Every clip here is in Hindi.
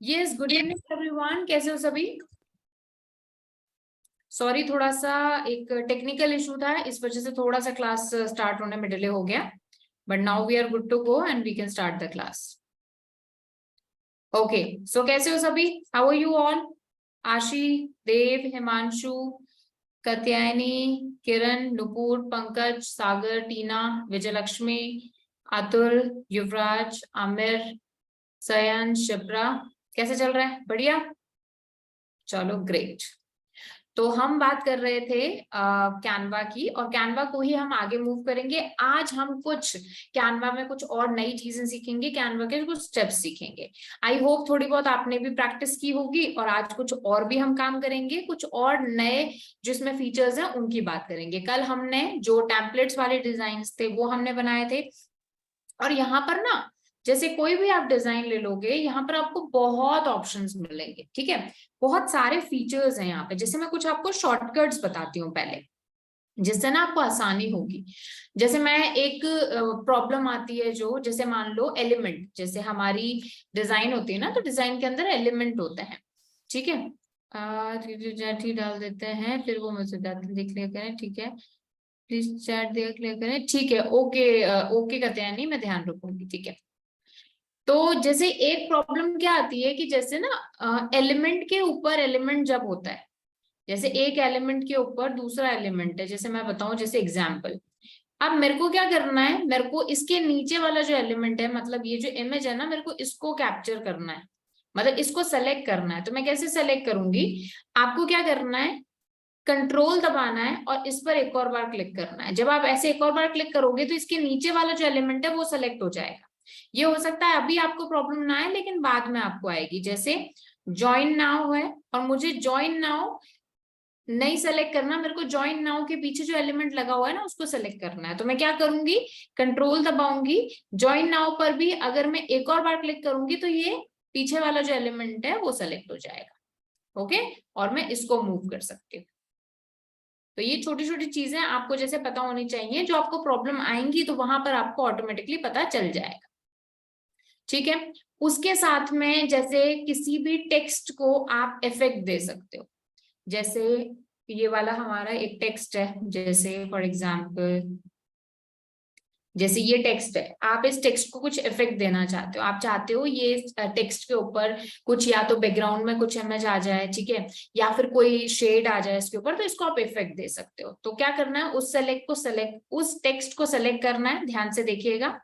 यस, गुड इवनिंग एवरीवन, कैसे हो सभी। सॉरी, थोड़ा सा एक टेक्निकल इशू था, इस वजह से थोड़ा सा क्लास स्टार्ट होने में डिले हो गया, but now we are good to go and we can start the class. Okay, so कैसे हो सभी, हाउ आर यू ऑल। आशी, देव, हिमांशु, कात्यायनी, किरण, नुपुर, पंकज, सागर, टीना, विजयलक्ष्मी, अतुल, युवराज, आमिर, सयन, शिप्रा, कैसे चल रहा है, बढ़िया, चलो ग्रेट। तो हम बात कर रहे थे कैनवा की, और कैनवा को ही हम आगे मूव करेंगे। आज हम कुछ कैनवा में कुछ और नई चीजें सीखेंगे, कैनवा के कुछ स्टेप्स सीखेंगे। आई होप थोड़ी बहुत आपने भी प्रैक्टिस की होगी, और आज कुछ और भी हम काम करेंगे, कुछ और नए जिसमें फीचर्स हैं उनकी बात करेंगे। कल हमने जो टेम्पलेट्स वाले डिजाइन थे वो हमने बनाए थे, और यहाँ पर ना जैसे कोई भी आप डिजाइन ले लोगे, यहाँ पर आपको बहुत ऑप्शंस मिलेंगे, ठीक है, बहुत सारे फीचर्स हैं यहाँ पे। जैसे मैं कुछ आपको शॉर्टकट्स बताती हूँ पहले, जिससे ना आपको आसानी होगी। जैसे मैं एक प्रॉब्लम आती है जो, जैसे मान लो एलिमेंट, जैसे हमारी डिजाइन होती है ना, तो डिजाइन के अंदर एलिमेंट होते हैं, ठीक है। डाल देते हैं, फिर वो मुझसे देख लिया करें, ठीक है, प्लीज चैट देख लिया करें, ठीक है, ओके। ओके कहते हैं, नहीं मैं ध्यान रखूंगी, ठीक है। तो जैसे एक प्रॉब्लम क्या आती है कि जैसे ना एलिमेंट के ऊपर एलिमेंट जब होता है, जैसे एक एलिमेंट के ऊपर दूसरा एलिमेंट है, जैसे मैं बताऊं, जैसे एग्जांपल, अब मेरे को क्या करना है, मेरे को इसके नीचे वाला जो एलिमेंट है, मतलब ये जो इमेज है ना, मेरे को इसको कैप्चर करना है, मतलब इसको सेलेक्ट करना है। तो मैं कैसे सेलेक्ट करूंगी, आपको क्या करना है, कंट्रोल दबाना है और इस पर एक और बार क्लिक करना है। जब आप ऐसे एक और बार क्लिक करोगे तो इसके नीचे वाला जो एलिमेंट है वो सेलेक्ट हो जाएगा। ये हो सकता है अभी आपको प्रॉब्लम ना आए, लेकिन बाद में आपको आएगी। जैसे ज्वाइन नाउ है, और मुझे ज्वाइन नाउ नहीं सेलेक्ट करना, मेरे को ज्वाइन नाउ के पीछे जो एलिमेंट लगा हुआ है ना उसको सेलेक्ट करना है। तो मैं क्या करूंगी, कंट्रोल दबाऊंगी, ज्वाइन नाउ पर भी अगर मैं एक और बार क्लिक करूंगी तो ये पीछे वाला जो एलिमेंट है वो सेलेक्ट हो जाएगा। ओके, और मैं इसको मूव कर सकती हूँ। तो ये छोटी छोटी चीजें आपको जैसे पता होनी चाहिए, जो आपको प्रॉब्लम आएंगी तो वहां पर आपको ऑटोमेटिकली पता चल जाएगा, ठीक है। उसके साथ में जैसे किसी भी टेक्स्ट को आप इफेक्ट दे सकते हो। जैसे ये वाला हमारा एक टेक्स्ट है, जैसे फॉर एग्जाम्पल जैसे ये टेक्स्ट है, आप इस टेक्स्ट को कुछ इफेक्ट देना चाहते हो, आप चाहते हो ये टेक्स्ट के ऊपर कुछ, या तो बैकग्राउंड में कुछ इमेज आ जाए, ठीक है, या फिर कोई शेड आ जाए इसके ऊपर, तो इसको आप इफेक्ट दे सकते हो। तो क्या करना है, उस टेक्स्ट को सेलेक्ट करना है, ध्यान से देखिएगा,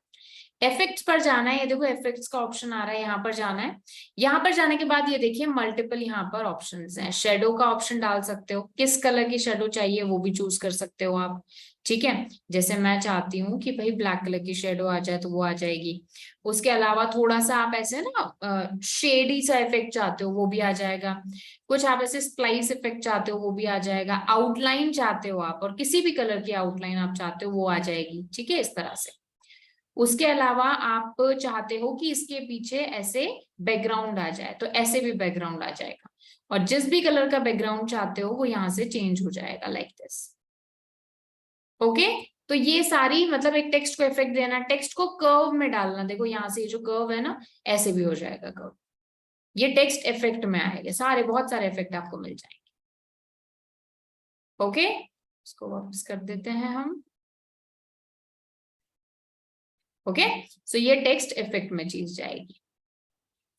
इफेक्ट्स पर जाना है, ये देखो इफेक्ट्स का ऑप्शन आ रहा है, यहाँ पर जाना है। यहाँ पर जाने के बाद ये देखिए मल्टीपल यहाँ पर ऑप्शंस हैं। शेडो का ऑप्शन डाल सकते हो, किस कलर की शेडो चाहिए वो भी चूज कर सकते हो आप, ठीक है। जैसे मैं चाहती हूँ कि भाई ब्लैक कलर की शेडो आ जाए तो वो आ जाएगी। उसके अलावा थोड़ा सा आप ऐसे ना शेडी सा इफेक्ट चाहते हो वो भी आ जाएगा। कुछ आप ऐसे स्प्लाइस इफेक्ट चाहते हो वो भी आ जाएगा। आउटलाइन चाहते हो आप, और किसी भी कलर की आउटलाइन आप चाहते हो वो आ जाएगी, ठीक है, इस तरह से। उसके अलावा आप चाहते हो कि इसके पीछे ऐसे बैकग्राउंड आ जाए तो ऐसे भी बैकग्राउंड आ जाएगा, और जिस भी कलर का बैकग्राउंड चाहते हो वो यहाँ से चेंज हो जाएगा, लाइक दिस। ओके, तो ये सारी मतलब एक टेक्स्ट को इफेक्ट देना, टेक्स्ट को कर्व में डालना, देखो यहाँ से ये जो कर्व है ना ऐसे भी हो जाएगा कर्व, ये टेक्स्ट इफेक्ट में आएगा, सारे बहुत सारे इफेक्ट आपको मिल जाएंगे। ओके, इसको वापस कर देते हैं हम। ओके, सो ये टेक्स्ट इफेक्ट में चीज जाएगी।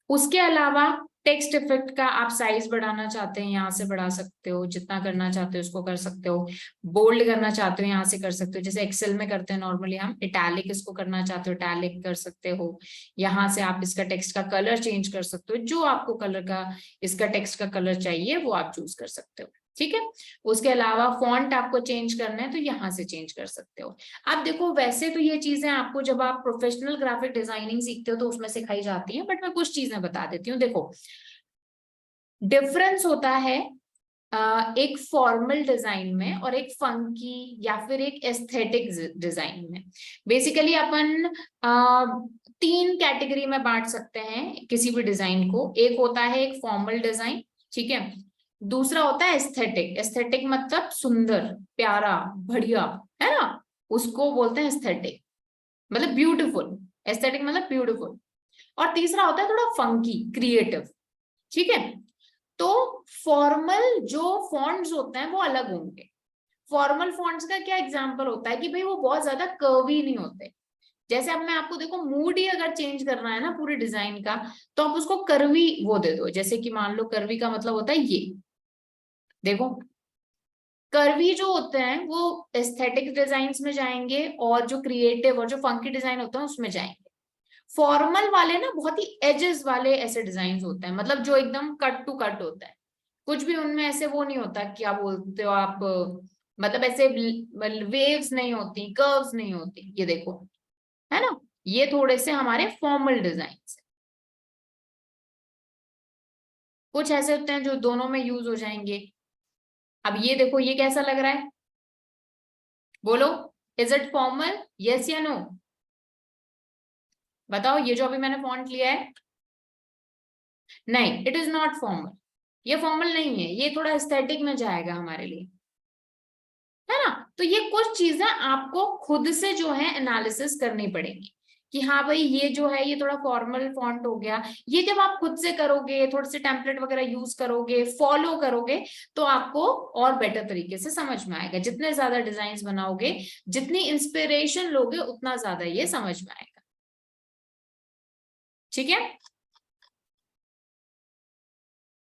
उसके अलावा टेक्स्ट इफेक्ट का आप साइज बढ़ाना चाहते हैं, यहाँ से बढ़ा सकते हो, जितना करना चाहते हो उसको कर सकते हो। बोल्ड करना चाहते हो यहाँ से कर सकते हो, जैसे एक्सेल में करते हैं नॉर्मली हम। इटैलिक इसको करना चाहते हो इटैलिक कर सकते हो। यहाँ से आप इसका टेक्स्ट का कलर चेंज कर सकते हो, जो आपको कलर का इसका टेक्स्ट का कलर चाहिए वो आप चूज कर सकते हो। ठीक है, उसके अलावा फॉन्ट आपको चेंज करना है तो यहाँ से चेंज कर सकते हो। अब देखो, वैसे तो ये चीजें आपको जब आप प्रोफेशनल ग्राफिक डिजाइनिंग सीखते हो तो उसमें सिखाई जाती हैं, बट मैं कुछ चीजें बता देती हूँ। देखो, डिफरेंस होता है एक फॉर्मल डिजाइन में और एक फंकी या फिर एक एस्थेटिक डिजाइन में। बेसिकली अपन तीन कैटेगरी में बांट सकते हैं किसी भी डिजाइन को। एक होता है एक फॉर्मल डिजाइन, ठीक है। दूसरा होता है एस्थेटिक। एस्थेटिक मतलब सुंदर, प्यारा, बढ़िया, है ना, उसको बोलते हैं एस्थेटिक, मतलब ब्यूटीफुल। एस्थेटिक मतलब ब्यूटीफुल। और तीसरा होता है थोड़ा फंकी, क्रिएटिव, ठीक है। तो फॉर्मल जो फॉन्ट्स होते हैं वो अलग होंगे। फॉर्मल फॉन्ट्स का क्या एग्जांपल होता है कि भाई वो बहुत ज्यादा कर्वी नहीं होते। जैसे अब मैं आपको देखो, मूड ही अगर चेंज करना है ना पूरे डिजाइन का, तो आप उसको कर्वी वो दे दो। जैसे कि मान लो कर्वी का मतलब होता है ये, देखो कर्वी जो होते हैं वो एस्थेटिक डिजाइन्स में जाएंगे और जो क्रिएटिव और जो फंकी डिजाइन होते हैं उसमें जाएंगे। फॉर्मल वाले ना बहुत ही एजेस वाले ऐसे डिजाइन होते हैं, मतलब जो एकदम कट टू कट होता है। कुछ भी उनमें ऐसे वो नहीं होता, क्या बोलते हो आप, मतलब ऐसे वेव्स नहीं होती, कर्व्स नहीं होती, ये देखो, है ना। ये थोड़े से हमारे फॉर्मल डिजाइन है। कुछ ऐसे होते हैं जो दोनों में यूज हो जाएंगे। अब ये देखो, ये कैसा लग रहा है, बोलो, इज इट फॉर्मल, यस या नो? बताओ, ये जो अभी मैंने फॉन्ट लिया है, नहीं, इट इज नॉट फॉर्मल। ये फॉर्मल नहीं है, ये थोड़ा एस्थेटिक में जाएगा हमारे लिए, है ना। तो ये कुछ चीजें आपको खुद से जो है एनालिसिस करनी पड़ेगी कि हाँ भाई ये जो है ये थोड़ा फॉर्मल फॉन्ट हो गया। ये जब आप खुद से करोगे, थोड़े से टेम्पलेट वगैरह यूज करोगे, फॉलो करोगे, तो आपको और बेटर तरीके से समझ में आएगा। जितने ज्यादा डिजाइन बनाओगे, जितनी इंस्पिरेशन लोगे, उतना ज्यादा ये समझ में आएगा। ठीक है,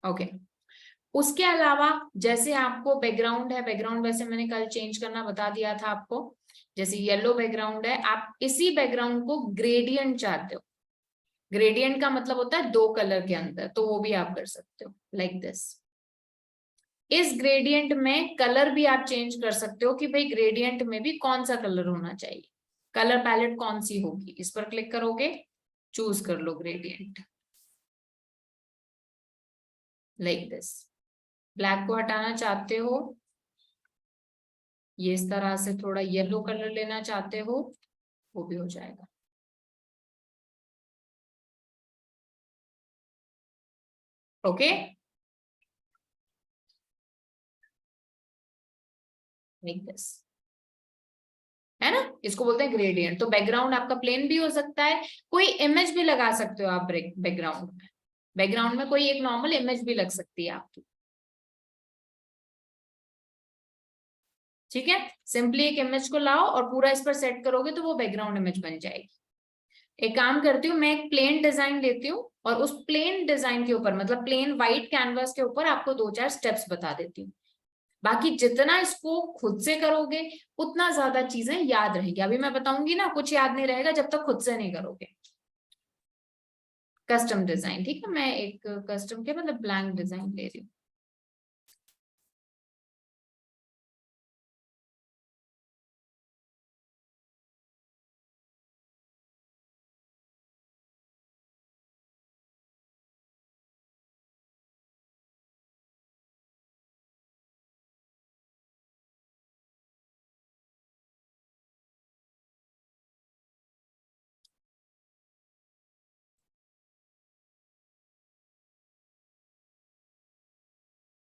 ओके। उसके अलावा जैसे आपको बैकग्राउंड है, बैकग्राउंड वैसे मैंने कल चेंज करना बता दिया था आपको। जैसे येलो बैकग्राउंड है, आप इसी बैकग्राउंड को ग्रेडियंट चाहते हो। ग्रेडियंट का मतलब होता है दो कलर के अंदर, तो वो भी आप कर सकते हो लाइक दिस। इस ग्रेडियंट में कलर भी आप चेंज कर सकते हो कि भाई ग्रेडियंट में भी कौन सा कलर होना चाहिए, कलर पैलेट कौन सी होगी। इस पर क्लिक करोगे, चूज कर लो ग्रेडियंट लाइक दिस। ब्लैक को हटाना चाहते हो, ये इस तरह से थोड़ा येलो कलर लेना चाहते हो, वो भी हो जाएगा। ओके, लाइक दिस, है ना। इसको बोलते हैं ग्रेडियंट। तो बैकग्राउंड आपका प्लेन भी हो सकता है, कोई इमेज भी लगा सकते हो आप बैकग्राउंड में। बैकग्राउंड में कोई एक नॉर्मल इमेज भी लग सकती है आपकी, ठीक है। सिंपली एक इमेज को लाओ और पूरा इस पर सेट करोगे तो वो बैकग्राउंड इमेज बन जाएगी। एक काम करती हूँ, मैं एक प्लेन डिजाइन लेती हूँ और उस प्लेन डिजाइन के ऊपर, मतलब प्लेन व्हाइट कैनवास के ऊपर आपको दो चार स्टेप्स बता देती हूँ। बाकी जितना इसको खुद से करोगे उतना ज्यादा चीजें याद रहेंगी। अभी मैं बताऊंगी ना, कुछ याद नहीं रहेगा जब तक खुद से नहीं करोगे। कस्टम डिजाइन, ठीक है, मैं एक कस्टम के मतलब ब्लैंक डिजाइन ले रही हूँ।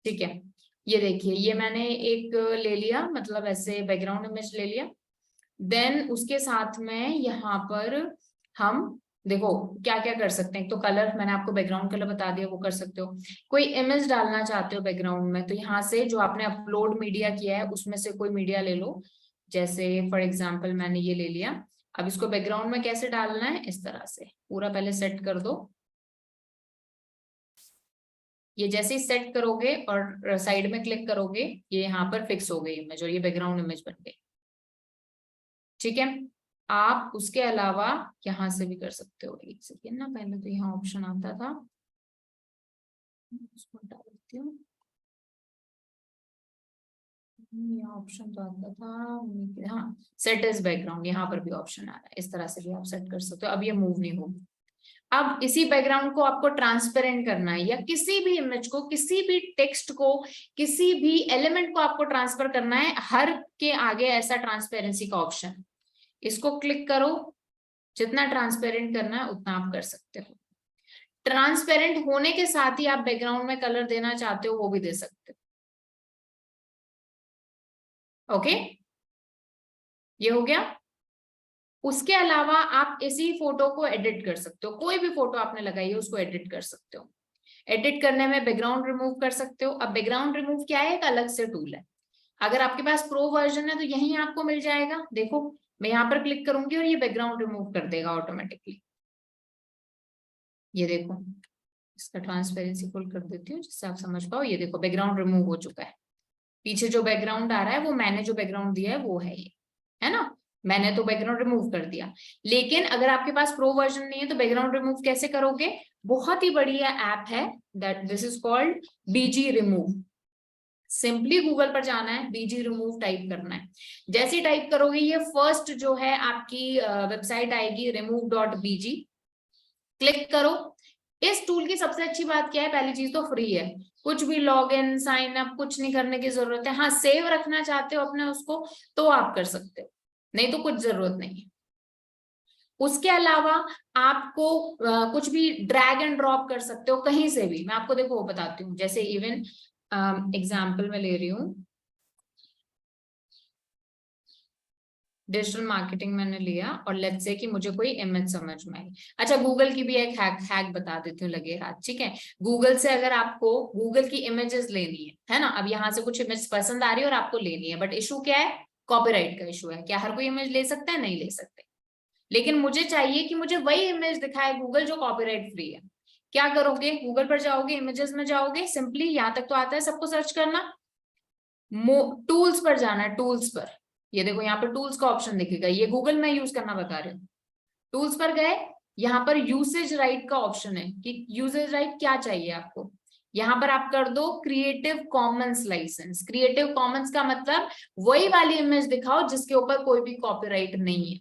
ठीक है, ये देखिए, ये मैंने एक ले लिया, मतलब ऐसे बैकग्राउंड इमेज ले लिया। देन उसके साथ में यहाँ पर हम देखो क्या क्या कर सकते हैं, एक तो कलर, मैंने आपको बैकग्राउंड कलर बता दिया, वो कर सकते हो। कोई इमेज डालना चाहते हो बैकग्राउंड में, तो यहाँ से जो आपने अपलोड मीडिया किया है उसमें से कोई मीडिया ले लो। जैसे फॉर एग्जाम्पल मैंने ये ले लिया। अब इसको बैकग्राउंड में कैसे डालना है, इस तरह से पूरा पहले सेट कर दो। ये जैसे ही सेट करोगे और साइड में क्लिक करोगे, ये यहाँ पर फिक्स हो गई इमेज और ये बैकग्राउंड इमेज बन गई। ठीक है, आप उसके अलावा यहाँ से भी कर सकते हो। एक सेकेंड ना, पहले तो यहाँ ऑप्शन आता था, उसको हटा देती हूँ। ये ऑप्शन तो आता था, हाँ सेट इज बैकग्राउंड, यहाँ पर भी ऑप्शन आ रहा है, इस तरह से भी आप सेट कर सकते हो। अब ये मूव नहीं होगी। अब इसी बैकग्राउंड को आपको ट्रांसपेरेंट करना है, या किसी भी इमेज को, किसी भी टेक्स्ट को, किसी भी एलिमेंट को आपको ट्रांसफर करना है, हर के आगे ऐसा ट्रांसपेरेंसी का ऑप्शन, इसको क्लिक करो। जितना ट्रांसपेरेंट करना है उतना आप कर सकते हो। ट्रांसपेरेंट होने के साथ ही आप बैकग्राउंड में कलर देना चाहते हो वो भी दे सकते हो। ओके, ये हो गया। उसके अलावा आप इसी फोटो को एडिट कर सकते हो, कोई भी फोटो आपने लगाई है उसको एडिट कर सकते हो। एडिट करने में बैकग्राउंड रिमूव कर सकते हो। अब बैकग्राउंड रिमूव क्या है, एक अलग से टूल है। अगर आपके पास प्रो वर्जन है तो यही आपको मिल जाएगा। देखो मैं यहाँ पर क्लिक करूंगी और ये बैकग्राउंड रिमूव कर देगा ऑटोमेटिकली। ये देखो, इसका ट्रांसपेरेंसी फुल कर देती हूँ जिससे आप समझ पाओ। ये देखो बैकग्राउंड रिमूव हो चुका है। पीछे जो बैकग्राउंड आ रहा है वो मैंने जो बैकग्राउंड दिया है वो है ये, है ना। मैंने तो बैकग्राउंड रिमूव कर दिया। लेकिन अगर आपके पास प्रो वर्जन नहीं है तो बैकग्राउंड रिमूव कैसे करोगे, बहुत ही बढ़िया ऐप है, that this is called BG remove. Simply Google पर जाना है, बीजी रिमूव टाइप करना है। जैसे ही टाइप करोगे ये फर्स्ट जो है आपकी वेबसाइट आएगी remove.bg, क्लिक करो। इस टूल की सबसे अच्छी बात क्या है, पहली चीज तो फ्री है, कुछ भी लॉग इन साइन अप कुछ नहीं करने की जरूरत है। हाँ सेव रखना चाहते हो अपने उसको तो आप कर सकते हो, नहीं तो कुछ जरूरत नहीं है। उसके अलावा आपको कुछ भी ड्रैग एंड ड्रॉप कर सकते हो कहीं से भी। मैं आपको देखो वो बताती हूँ, जैसे इवन एग्जाम्पल में ले रही हूँ, डिजिटल मार्केटिंग मैंने लिया और लेट्स से कि मुझे कोई इमेज समझ में आई। अच्छा गूगल की भी एक हैक बता देती हूँ, लगे हाथ। ठीक है, गूगल से अगर आपको गूगल की इमेजेस लेनी है ना, अब यहाँ से कुछ इमेज पसंद आ रही है और आपको लेनी है, बट इशू क्या है, कॉपीराइट का इशू है। क्या हर कोई इमेज ले सकता है, नहीं ले सकते। लेकिन मुझे चाहिए कि मुझे वही इमेज दिखाए गूगल जो कॉपीराइट फ्री है। क्या करोगे, गूगल पर जाओगे, इमेजेस में जाओगे, सिंपली यहाँ तक तो आता है सबको सर्च करना, टूल्स पर जाना है, टूल्स पर। ये देखो यहाँ पर टूल्स का ऑप्शन दिखेगा, ये गूगल में यूज करना बता रही हूँ। टूल्स पर गए, यहाँ पर यूसेज राइट का ऑप्शन है कि यूसेज राइट क्या चाहिए आपको। यहाँ पर आप कर दो creative commons license. Creative commons का मतलब वही वाली इमेज दिखाओ जिसके ऊपर कोई भी कॉपीराइट नहीं है।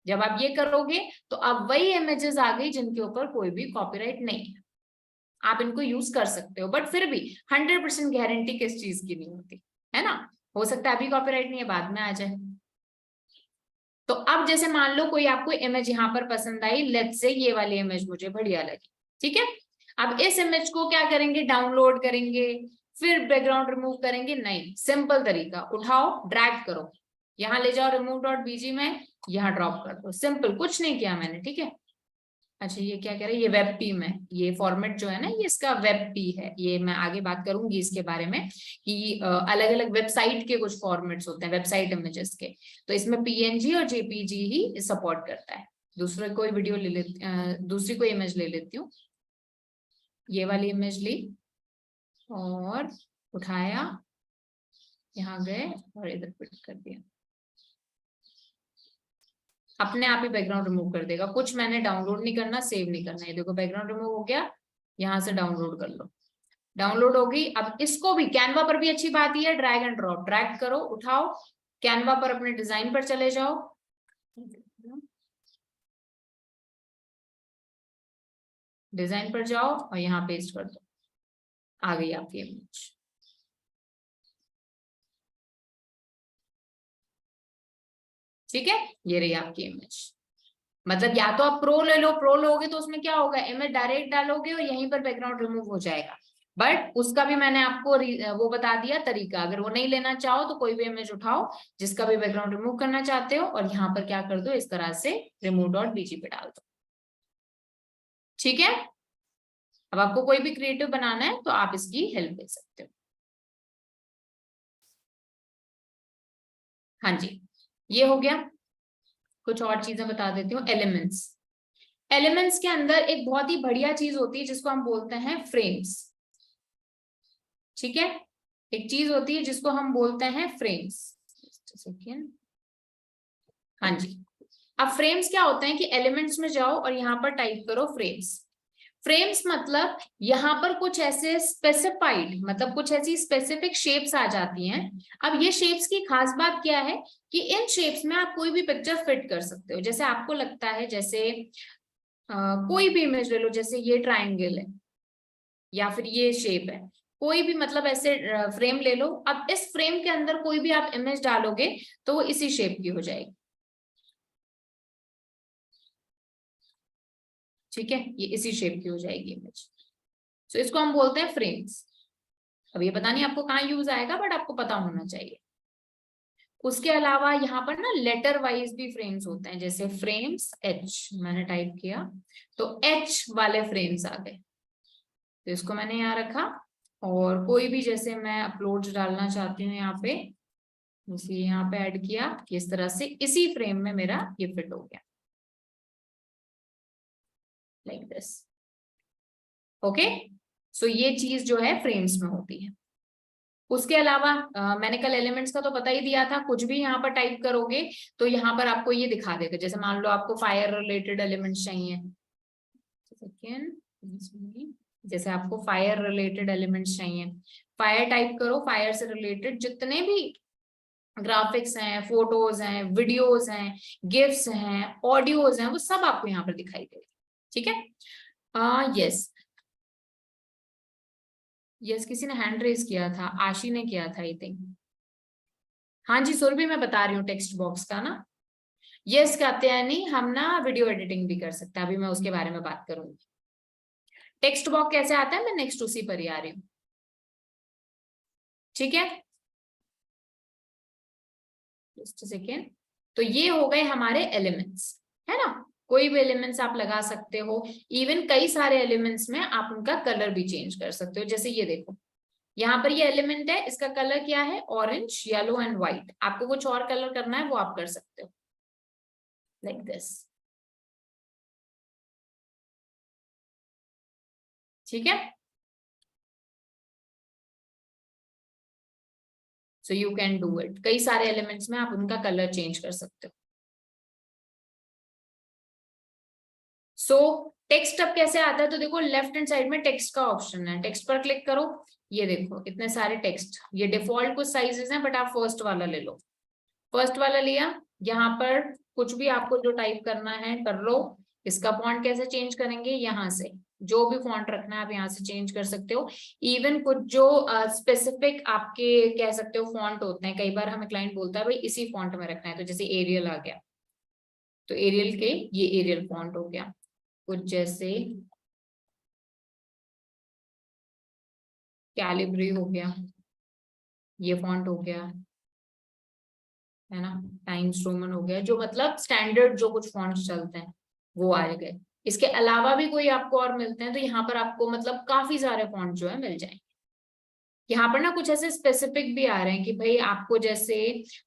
जब आप ये करोगे तो अब वही इमेजेस आ गई जिनके ऊपर कोई भी कॉपीराइट नहीं है, आप इनको यूज कर सकते हो। बट फिर भी 100% गारंटी किस चीज की नहीं होती, है ना। हो सकता है अभी कॉपीराइट नहीं है, बाद में आ जाए। तो अब जैसे मान लो कोई आपको इमेज यहाँ पर पसंद आई, लेट्स से ये वाली इमेज मुझे बढ़िया लगी, ठीक है। अब इस इमेज को क्या करेंगे, डाउनलोड करेंगे, फिर बैकग्राउंड रिमूव करेंगे, नहीं, सिंपल तरीका, उठाओ ड्रैग करो, यहाँ ले जाओ remove.bg में, यहाँ ड्रॉप कर दो, सिंपल, कुछ नहीं किया मैंने, ठीक है। अच्छा ये क्या कह रहे हैं, ये वेब पी में, ये फॉर्मेट जो है ना ये इसका वेब पी है। ये मैं आगे बात करूंगी इसके बारे में कि अलग अलग वेबसाइट के कुछ फॉर्मेट्स होते हैं, वेबसाइट इमेजेस के। तो इसमें पीएनजी और जेपीजी ही सपोर्ट करता है। दूसरे कोई वीडियो ले लेती, दूसरी कोई इमेज ले लेती हूँ। ये वाली इमेज ली और उठाया, यहाँ गए और इधर फिट कर दिया, अपने आप ही बैकग्राउंड रिमूव कर देगा। कुछ मैंने डाउनलोड नहीं करना, सेव नहीं करना। ये देखो बैकग्राउंड रिमूव हो गया, यहाँ से डाउनलोड कर लो, डाउनलोड होगी। अब इसको भी कैनवा पर भी अच्छी बात ही है, ड्रैग एंड ड्रॉप, ड्रैग करो, उठाओ, कैनवा पर अपने डिजाइन पर चले जाओ, डिजाइन पर जाओ और यहाँ पेस्ट कर दो, आ गई आपकी इमेज। ठीक है, ये रही आपकी इमेज। मतलब या तो आप प्रो ले लो, प्रो लोगे तो उसमें क्या होगा, इमेज डायरेक्ट डालोगे और यहीं पर बैकग्राउंड रिमूव हो जाएगा। बट उसका भी मैंने आपको वो बता दिया तरीका। अगर वो नहीं लेना चाहो तो कोई भी इमेज उठाओ जिसका भी बैकग्राउंड रिमूव करना चाहते हो, और यहाँ पर क्या कर दो, इस तरह से रिमूव डॉट बीजी पे डाल दो। ठीक है, अब आपको कोई भी क्रिएटिव बनाना है तो आप इसकी हेल्प ले सकते हो। हाँ जी, ये हो गया। कुछ और चीजें बता देती हूँ। एलिमेंट्स, एलिमेंट्स के अंदर एक बहुत ही बढ़िया चीज होती है जिसको हम बोलते हैं फ्रेम्स। ठीक है, एक चीज होती है जिसको हम बोलते हैं फ्रेम्स। सेकेंड, हाँ जी। अब फ्रेम्स क्या होते हैं कि एलिमेंट्स में जाओ और यहाँ पर टाइप करो फ्रेम्स। फ्रेम्स मतलब यहाँ पर कुछ ऐसे स्पेसिफाइड, मतलब कुछ ऐसी स्पेसिफिक शेप्स आ जाती हैं। अब ये शेप्स की खास बात क्या है कि इन शेप्स में आप कोई भी पिक्चर फिट कर सकते हो। जैसे आपको लगता है, जैसे कोई भी इमेज ले लो, जैसे ये ट्राइंगल है या फिर ये शेप है, कोई भी मतलब ऐसे फ्रेम ले लो। अब इस फ्रेम के अंदर कोई भी आप इमेज डालोगे तो वो इसी शेप की हो जाएगी। ठीक है, ये इसी शेप की हो जाएगी इमेज। तो इसको हम बोलते हैं फ्रेम्स। अब ये पता नहीं आपको कहाँ यूज आएगा, बट आपको पता होना चाहिए। उसके अलावा यहाँ पर ना लेटर वाइज भी फ्रेम्स होते हैं। जैसे फ्रेम्स एच मैंने टाइप किया तो एच वाले फ्रेम्स आ गए, तो इसको मैंने यहाँ रखा। और कोई भी जैसे मैं अपलोड्स डालना चाहती हूँ यहाँ पे, जैसे यहाँ पे ऐड किया, इस तरह से इसी फ्रेम में मेरा ये फिट हो गया, लाइक दिस। ओके, सो ये चीज जो है फ्रेम्स में होती है। उसके अलावा मैंने कल एलिमेंट्स का तो पता ही दिया था, कुछ भी यहाँ पर टाइप करोगे तो यहाँ पर आपको ये दिखा देगा। जैसे मान लो आपको फायर रिलेटेड एलिमेंट्स चाहिए, सेकेंड, जैसे आपको फायर रिलेटेड एलिमेंट्स चाहिए, फायर टाइप करो, फायर से रिलेटेड जितने भी ग्राफिक्स हैं, फोटोज हैं, वीडियोज हैं, गिफ्स हैं, ऑडियोज हैं, वो सब आपको यहाँ पर दिखाई देगा। ठीक है, यस यस, किसी ने हैंड रेज किया था, आशी ने किया था आई थिंक। हाँ जी सुरभि, मैं बता रही हूँ टेक्स्ट बॉक्स का ना। यस कात्यायनी, हम ना वीडियो एडिटिंग भी कर सकते हैं, अभी मैं उसके बारे में बात करूंगी। टेक्स्ट बॉक्स कैसे आता है, मैं नेक्स्ट उसी पर ही आ रही हूँ। ठीक है, जस्ट सेकेंड। तो ये हो गए हमारे एलिमेंट्स, है ना। कोई भी एलिमेंट्स आप लगा सकते हो। इवन कई सारे एलिमेंट्स में आप उनका कलर भी चेंज कर सकते हो। जैसे ये देखो, यहाँ पर ये एलिमेंट है, इसका कलर क्या है, ऑरेंज, येलो एंड व्हाइट। आपको कुछ और कलर करना है वो आप कर सकते हो, लाइक दिस। ठीक है, so you can do it. कई सारे एलिमेंट्स में आप उनका कलर चेंज कर सकते हो। सो टेक्स्ट अब कैसे आता है, तो देखो लेफ्ट हैंड साइड में टेक्स्ट का ऑप्शन है, टेक्स्ट पर क्लिक करो। ये देखो इतने सारे टेक्स्ट, ये डिफॉल्ट कुछ साइजेस हैं, बट आप फर्स्ट वाला ले लो। फर्स्ट वाला लिया, यहाँ पर कुछ भी आपको जो टाइप करना है कर लो। इसका फॉन्ट कैसे चेंज करेंगे, यहाँ से जो भी फॉन्ट रखना है आप यहाँ से चेंज कर सकते हो। इवन कुछ जो स्पेसिफिक आपके कह सकते हो फॉन्ट होते हैं, कई बार हमें क्लाइंट बोलता है भाई इसी फॉन्ट में रखना है, तो जैसे एरियल आ गया तो एरियल के ये एरियल फॉन्ट हो गया। कुछ जैसे कैलिब्री हो गया, ये फॉन्ट हो गया, है ना। टाइम्स रोमन हो गया, जो मतलब स्टैंडर्ड जो कुछ फॉन्ट्स चलते हैं वो आ गए। इसके अलावा भी कोई आपको और मिलते हैं तो यहाँ पर आपको मतलब काफी सारे फॉन्ट जो है मिल जाएंगे। यहाँ पर ना कुछ ऐसे स्पेसिफिक भी आ रहे हैं कि भाई आपको जैसे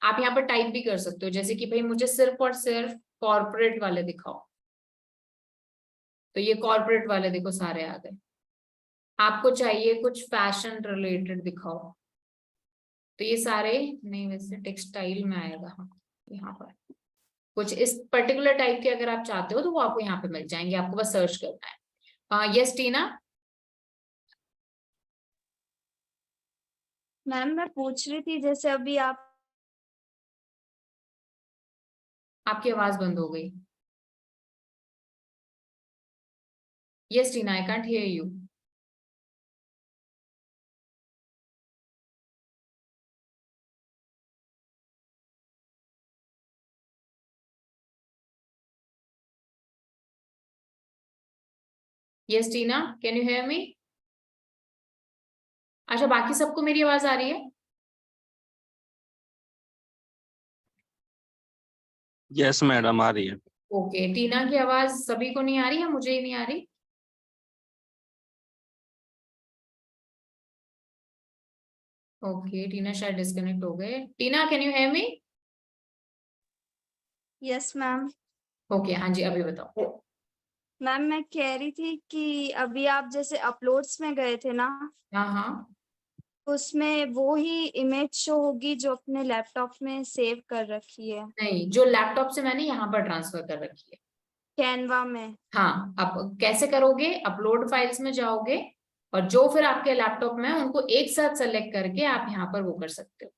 आप यहाँ पर टाइप भी कर सकते हो, जैसे कि भाई मुझे सिर्फ और सिर्फ कॉर्पोरेट वाले दिखाओ, तो ये कॉर्पोरेट वाले देखो सारे आ गए। आपको चाहिए कुछ फैशन रिलेटेड दिखाओ, तो ये सारे, नहीं वैसे टेक्सटाइल में आएगा, हाँ यहाँ पर कुछ इस पर्टिकुलर टाइप के अगर आप चाहते हो तो वो आपको यहाँ पे मिल जाएंगे, आपको बस सर्च करना है। यस टीना, मैम मैं पूछ रही थी जैसे अभी आप आपकी आवाज बंद हो गई। Yes Tina, I can't hear you. Yes Tina, can you hear me? अच्छा, बाकी सबको मेरी आवाज आ रही है? यस मैडम, आ रही है। ओके, टीना की आवाज सभी को नहीं आ रही है, मुझे ही नहीं आ रही? ओके, टीना शायद डिस्कनेक्ट हो गए। Tina, can you hear me? Yes ma'am. Okay, हाँ जी, अभी बताओ। मैम मैं कह रही थी कि अभी आप जैसे अपलोड्स में गए थे ना, हाँ हाँ, उसमें वो ही इमेज शो होगी जो अपने लैपटॉप में सेव कर रखी है नहीं, जो लैपटॉप से मैंने यहाँ पर ट्रांसफर कर रखी है। कैनवा में। हाँ, अब कैसे करोगे? अपलोड फाइल्स में जाओगे और जो फिर आपके लैपटॉप में है उनको एक साथ सेलेक्ट करके आप यहाँ पर वो कर सकते हो,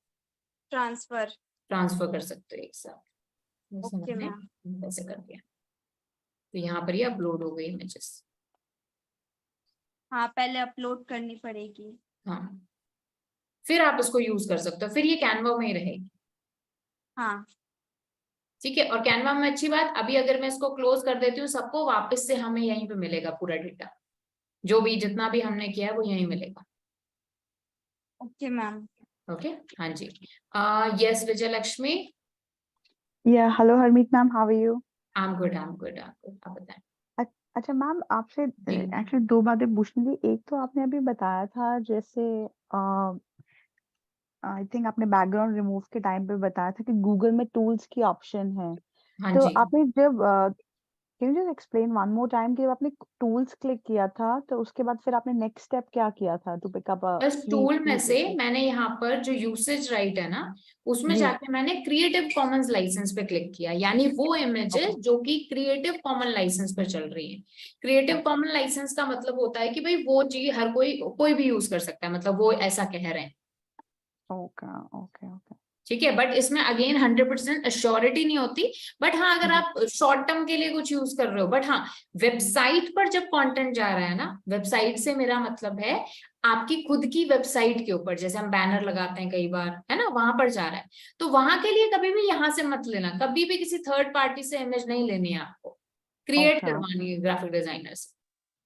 ट्रांसफर। ट्रांसफर कर सकते हो एक साथ। जैसे ओके मैंने मैम। वैसे कर दिया, तो यहाँ पर ये अपलोड हो गई इमेजेस। हाँ पहले अपलोड करनी पड़ेगी। हाँ, फिर आप इसको यूज कर सकते हो, फिर ये कैनवा में ही रहेगी। हाँ ठीक है, और कैनवा में अच्छी बात, अभी अगर मैं इसको क्लोज कर देती हूँ सबको, वापस से हमें यहीं पे मिलेगा पूरा डेटा, जो भी जितना भी हमने किया है वो यहीं मिलेगा। Okay ma'am. ओके, हाँ जी। Yes Vijay Lakshmi. Yeah, hello Harmeet ma'am, how are you? I am good, I am good, आप बताएं। अच्छा मैम, आपसे जी। एक्चुअली दो बातें पूछनी थी। एक तो आपने अभी बताया था जैसे आई थिंक आपने बैकग्राउंड रिमूव के टाइम पे बताया था कि गूगल में टूल्स की ऑप्शन है। हाँ तो जी, आपने जब can you just explain one more time कि जब आपने टूल्स क्लिक किया था तो उसके बाद फिर आपने नेक्स्ट स्टेप क्या किया था टू पिक अप अ बस फ्री टूल में फ्री से टिकट? मैंने यहाँ पर जो यूसेज राइट है ना, उसमें जी, जाके मैंने क्रिएटिव कॉमन्स लाइसेंस पे क्लिक किया, यानी वो इमेजेस ओके, जो कि क्रिएटिव कॉमन लाइसेंस पर चल रही है। क्रिएटिव ओके, कॉमन लाइसेंस का मतलब होता है कि भाई वो चीज हर कोई भी यूज कर सकता है, मतलब वो ऐसा कह रहे हैं। Okay, okay, okay. ठीक है, बट इसमें अगेन 100% अश्योरिटी नहीं होती। बट हाँ, अगर जी, आप शॉर्ट टर्म के लिए कुछ यूज कर रहे हो, बट हाँ, वेबसाइट पर जब कंटेंट जा रहा है ना, वेबसाइट से मेरा मतलब है आपकी खुद की वेबसाइट के ऊपर, जैसे हम बैनर लगाते हैं कई बार, है ना, वहां पर जा रहा है, तो वहां के लिए कभी भी यहाँ से मत लेना, कभी भी किसी थर्ड पार्टी से इमेज नहीं लेनी है आपको, क्रिएट ओके, करवानी है ग्राफिक डिजाइनर से।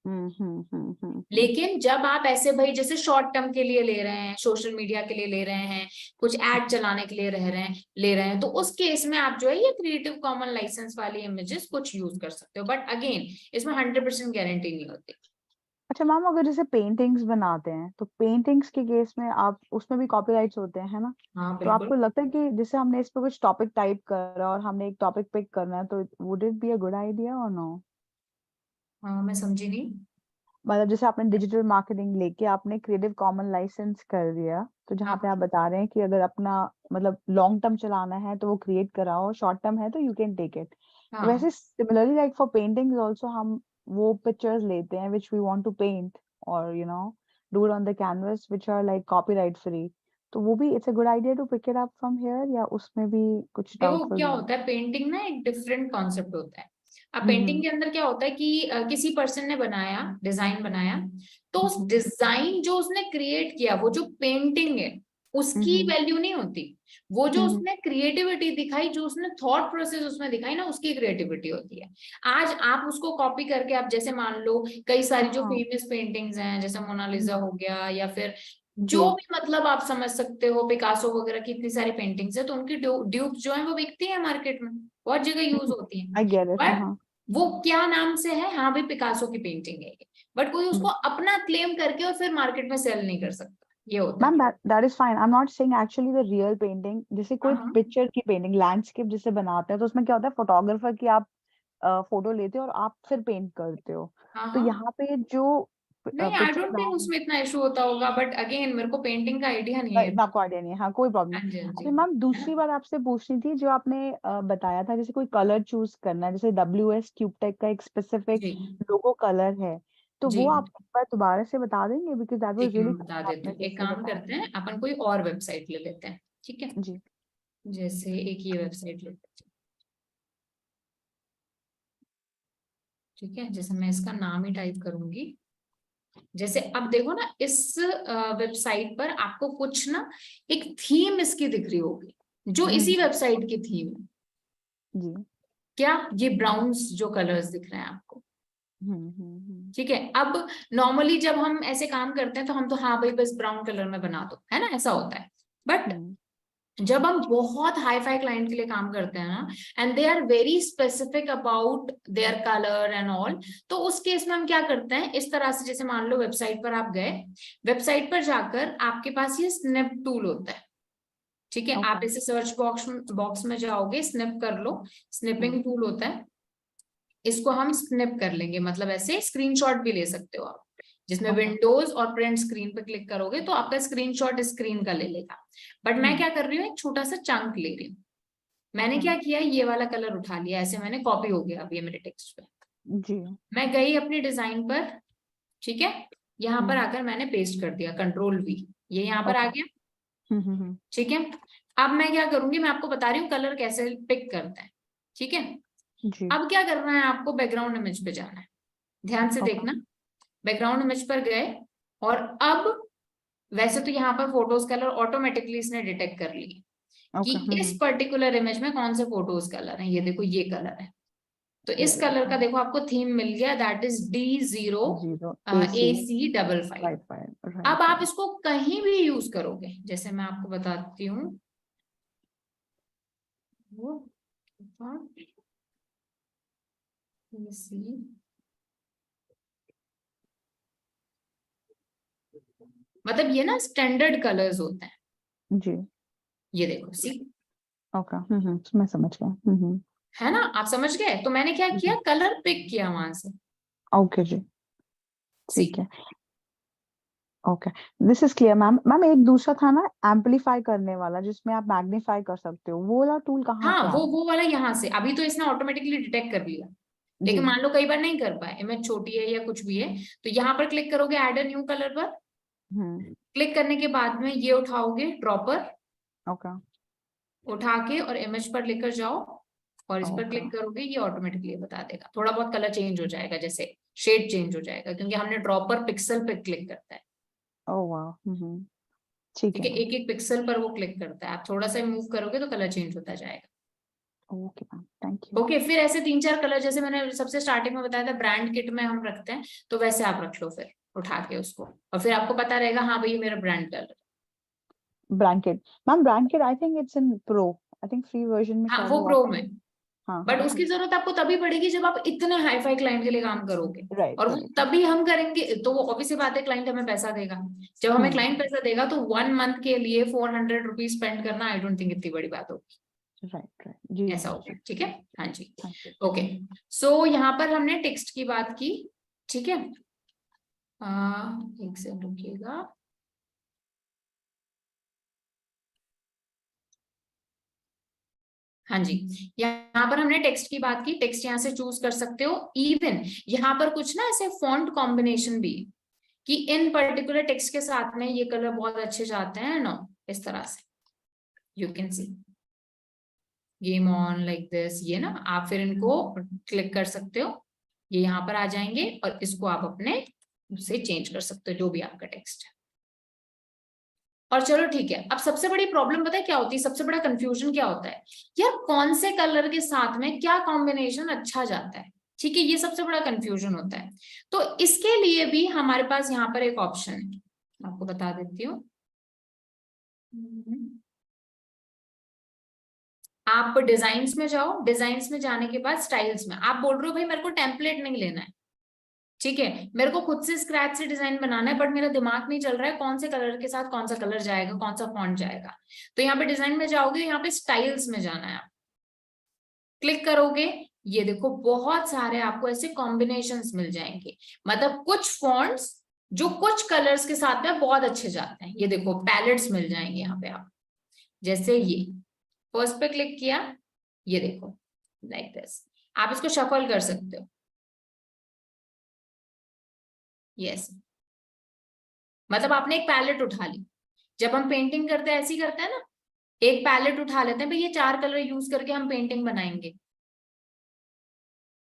हम्म। लेकिन जब आप ऐसे भाई जैसे शॉर्ट टर्म के लिए ले रहे हैं, सोशल मीडिया के लिए ले रहे हैं, कुछ एड चलाने के लिए ले रहे हैं, तो उस केस में आप जो है ये क्रिएटिव कॉमन लाइसेंस वाली इमेजेस कुछ यूज कर सकते हो, बट अगेन इसमें 100% गारंटी नहीं होती। अच्छा मैम, अगर जैसे पेंटिंग्स बनाते हैं तो पेंटिंग्स के केस में आप उसमें भी कॉपीराइट्स होते हैं, है ना? हाँ तो बिल्कुल। आपको लगता है कि जैसे हमने इस पे कुछ टॉपिक टाइप करा और हमने एक टॉपिक पिक करना है, तो would it be a good idea और नो? हाँ, मैं समझी नहीं। मतलब जैसे आपने डिजिटल मार्केटिंग लेके आपने क्रिएटिव कॉमन लाइसेंस कर दिया, तो जहाँ पे हाँ आप बता रहे हैं कि अगर अपना मतलब लॉन्ग टर्म चलाना है तो वो क्रिएट कराओ, शॉर्ट टर्म है तो यू कैन टेक इट। हाँ, वैसे similarly like for paintings also हम वो पिक्चर्स लेते हैं which we want to paint और do it on the canvas which are like copyright free, तो वो भी it's a good idea to pick it up from here, या उसमें भी कुछ देखो डाउटफुल क्या है? होता है, पेंटिंग ना एक डिफरेंट कॉन्सेप्ट होता है। अब पेंटिंग हम्म, के अंदर क्या होता है कि किसी पर्सन ने बनाया, डिजाइन बनाया, तो उस हम्म, डिजाइन जो उसने क्रिएट किया, वो जो पेंटिंग है उसकी हम्म, वैल्यू नहीं होती। वो जो हम्म, उसने क्रिएटिविटी दिखाई, जो उसने थॉट प्रोसेस उसमें दिखाई ना, उसकी क्रिएटिविटी होती है। आज आप उसको कॉपी करके, आप जैसे मान लो कई सारी जो हाँ, फेमस पेंटिंग्स हैं, जैसे मोनालिसा हम्म, हो गया, या फिर जी, जो भी मतलब आप समझ सकते हो, पिकासो वगैरह की इतनी सारी पेंटिंग्स है, तो उनकी ड्यूब जो है वो बिकती है मार्केट में, बहुत जगह यूज होती है। आई गेट इट, बट हाँ, वो क्या नाम से है, हाँ भाई पिकासो की पेंटिंग है ये, बट कोई उसको हाँ। अपना क्लेम करके और फिर मार्केट में सेल नहीं कर सकता, ये होता है। Ma'am that is fine, I'm not saying actually the real painting, जैसे हाँ कोई हाँ पिक्चर की पेंटिंग लैंडस्केप जिसे बनाते हैं तो उसमें क्या होता है, फोटोग्राफर की आप फोटो लेते हो और आप फिर पेंट करते हो। हाँ तो हाँ। यहाँ पे जो नहीं, आई पिक्चर डोंट थिंक उसमें इतना इशू होता होगा, बट अगेन मेरे को पेंटिंग का आइडिया नहीं है। आपको आइडिया नहीं है, हाँ कोई प्रॉब्लम हाँ नहीं। जी, हाँ जी, अच्छा मैम, है दूसरी ना। बात आपसे पूछनी थी, जो आपने बताया था जैसे कोई कलर चूज करना है, जैसे WS क्यूब टेक का एक स्पेसिफिक जी लोगो कलर है, तो जी वो आप एक बार दोबारा से बता देंगे, बिकॉज दैट वाज ठीक है, रियली मैं बता देती आपने हूँ, एक जैसे काम बताया। करते हैं, अपन कोई और वेबसाइट ले लेते हैं, ठीक है। जी, जैसे एक ये वेबसाइट लेते हैं, ठीक है, जैसे मैं इसका नाम ही टाइप करूंगी। जैसे अब देखो ना, इस वेबसाइट पर आपको कुछ ना एक थीम इसकी दिख रही होगी, जो इसी वेबसाइट की थीम है। जी, क्या ये ब्राउन्स जो कलर्स दिख रहे हैं आपको, ठीक है। अब नॉर्मली जब हम ऐसे काम करते हैं तो हम तो हाँ भाई बस ब्राउन कलर में बना दो, है ना, ऐसा होता है। बट जब हम बहुत हाई फाई क्लाइंट के लिए काम करते हैं ना, and they are very specific about their colour and all, तो उस केस में हम क्या करते हैं, इस तरह से, जैसे मान लो वेबसाइट पर आप गए, वेबसाइट पर जाकर आपके पास ये स्निप टूल होता है, ठीक है। आप इसे सर्च बॉक्स में जाओगे, स्निप कर लो, स्निपिंग टूल होता है, इसको हम स्निप कर लेंगे, मतलब ऐसे स्क्रीनशॉट भी ले सकते हो आप, जिसमें विंडोज और प्रिंट स्क्रीन पे क्लिक करोगे तो आपका स्क्रीनशॉट स्क्रीन का ले लेगा। बट मैं क्या कर रही हूँ, एक छोटा सा चंक ले रही हूँ। मैंने क्या किया, ये वाला कलर उठा लिया, ऐसे मैंने कॉपी हो गया अब ये मेरे टेक्स्ट पे जी। मैं गई अपनी डिजाइन पर, ठीक है, यहाँ पर आकर मैंने पेस्ट कर दिया, Ctrl+V, ये यहाँ पर आ गया, ठीक है। अब मैं क्या करूंगी, मैं आपको बता रही हूँ कलर कैसे पिक करते हैं, ठीक है। जी। अब क्या करना है, आपको बैकग्राउंड इमेज पे जाना है, ध्यान से देखना, बैकग्राउंड इमेज पर गए, और अब वैसे तो यहाँ पर फोटोज कलर ऑटोमेटिकली इसने डिटेक्ट कर ली कि इस पर्टिकुलर इमेज में कौन से फोटोज कलर हैं, ये देखो ये कलर है, तो इस कलर का देखो आपको थीम मिल गया, दैट इज D0AC55। अब आप इसको कहीं भी यूज करोगे, जैसे मैं आपको बताती हूँ, मतलब ये ना स्टैंडर्ड कलर्स होते हैं जी। ये देखो, सी, ओके, मैं समझ गया। है ना, आप समझ गए। तो मैंने क्या किया, कलर पिक किया वहां से, ओके जी, ठीक है। Okay, this is clear ma'am. Ma'am एक दूसरा था ना एम्पलीफाई करने वाला, जिसमें आप मैग्नीफाई कर सकते हो, वो वाला टूल कहाँ हाँ, से वो वाला यहाँ से, अभी तो इसने ऑटोमेटिकली डिटेक्ट कर लिया, लेकिन जी। मान लो कई बार नहीं कर पाए, इमेज छोटी है या कुछ भी है, तो यहाँ पर क्लिक करोगे ऐड अ न्यू कलर पर, क्लिक करने के बाद में ये उठाओगे ड्रॉपर, ओके, उठा के और इमेज पर लेकर जाओ, और इस पर Okay. क्लिक करोगे, ये ऑटोमेटिकली बता देगा, थोड़ा बहुत कलर चेंज हो जाएगा, जैसे शेड चेंज हो जाएगा, क्योंकि हमने ड्रॉपर पिक्सल पे क्लिक करता है, ओह वाह, ठीक ठीक है है, मैम। एक एक पिक्सल पर वो क्लिक करता है, आप थोड़ा सा मूव करोगे तो कलर चेंज होता जाएगा। Okay ma'am, thank you. Okay, फिर ऐसे 3-4 कलर, जैसे मैंने सबसे स्टार्टिंग में बताया था ब्रांड किट में हम रखते हैं, तो वैसे आप रख लो फिर उठा के उसको, और फिर आपको पता रहेगा हाँ भाई ये मेरा brand colour. Blanket ma'am, blanket I think it's in pro, I think free version में हाँ, शायद वो वो प्रो ऑप्शन। में, हाँ बट हाँ, उसकी जरूरत आपको तभी पड़ेगी जब आप इतने हाई फाई क्लाइंट के लिए काम करोगे, राइट और वो राइट। तभी हम करेंगे, तो वो ऑब्वियस सी बात है, क्लाइंट हमें पैसा देगा, जब हमें क्लाइंट पैसा देगा तो 1 मंथ के लिए 400 रुपीज स्पेंड करना, आई डोंट थिंक इतनी बड़ी बात होगी, राइट राइट जी। ऐसा होगा, ठीक है। हाँ जी, हाँ जी। ओके। सो यहाँ पर हमने टेक्स्ट की बात की, ठीक है, एक सेकंड रुकिएगा, हाँ जी, यहाँ पर हमने टेक्स्ट की बात की, टेक्स्ट यहाँ से चूज कर सकते हो, इवन यहाँ पर कुछ ना ऐसे फॉन्ट कॉम्बिनेशन भी, कि इन पर्टिकुलर टेक्स्ट के साथ में ये कलर बहुत अच्छे जाते हैं नो, इस तरह से you can see game on like this, ये ना आप फिर इनको क्लिक कर सकते हो, ये यहाँ पर आ जाएंगे, और इसको आप अपने से चेंज कर सकते हो जो भी आपका टेक्स्ट है। और चलो ठीक है, अब सबसे बड़ी प्रॉब्लम पता है क्या होती है, सबसे बड़ा कंफ्यूजन क्या होता है यार, कौन से कलर के साथ में क्या कॉम्बिनेशन अच्छा जाता है, ठीक है, ये सबसे बड़ा कंफ्यूजन होता है। तो इसके लिए भी हमारे पास यहाँ पर एक ऑप्शन है, आपको बता देती हूँ, आप डिजाइन्स में जाओ, डिजाइन्स में जाने के बाद स्टाइल्स में, आप बोल रहे हो भाई मेरे को टेम्पलेट नहीं लेना है, ठीक है, मेरे को खुद से स्क्रैच से डिजाइन बनाना है, बट मेरा दिमाग नहीं चल रहा है कौन से कलर के साथ कौन सा कलर जाएगा, कौन सा फॉन्ट जाएगा, तो यहाँ पे डिजाइन में जाओगे, यहाँ पे स्टाइल्स में जाना है, आप क्लिक करोगे, ये देखो बहुत सारे आपको ऐसे कॉम्बिनेशंस मिल जाएंगे, मतलब कुछ फॉन्ट्स जो कुछ कलर्स के साथ में बहुत अच्छे जाते हैं, ये देखो पैलेट्स मिल जाएंगे यहाँ पे, आप जैसे ये फर्स्ट पे क्लिक किया, ये देखो लाइक दिस, आप इसको शफल कर सकते हो, यस, मतलब आपने एक पैलेट उठा ली, जब हम पेंटिंग करते हैं ऐसे ही करते हैं ना, एक पैलेट उठा लेते हैं भाई, ये 4 कलर यूज करके हम पेंटिंग बनाएंगे,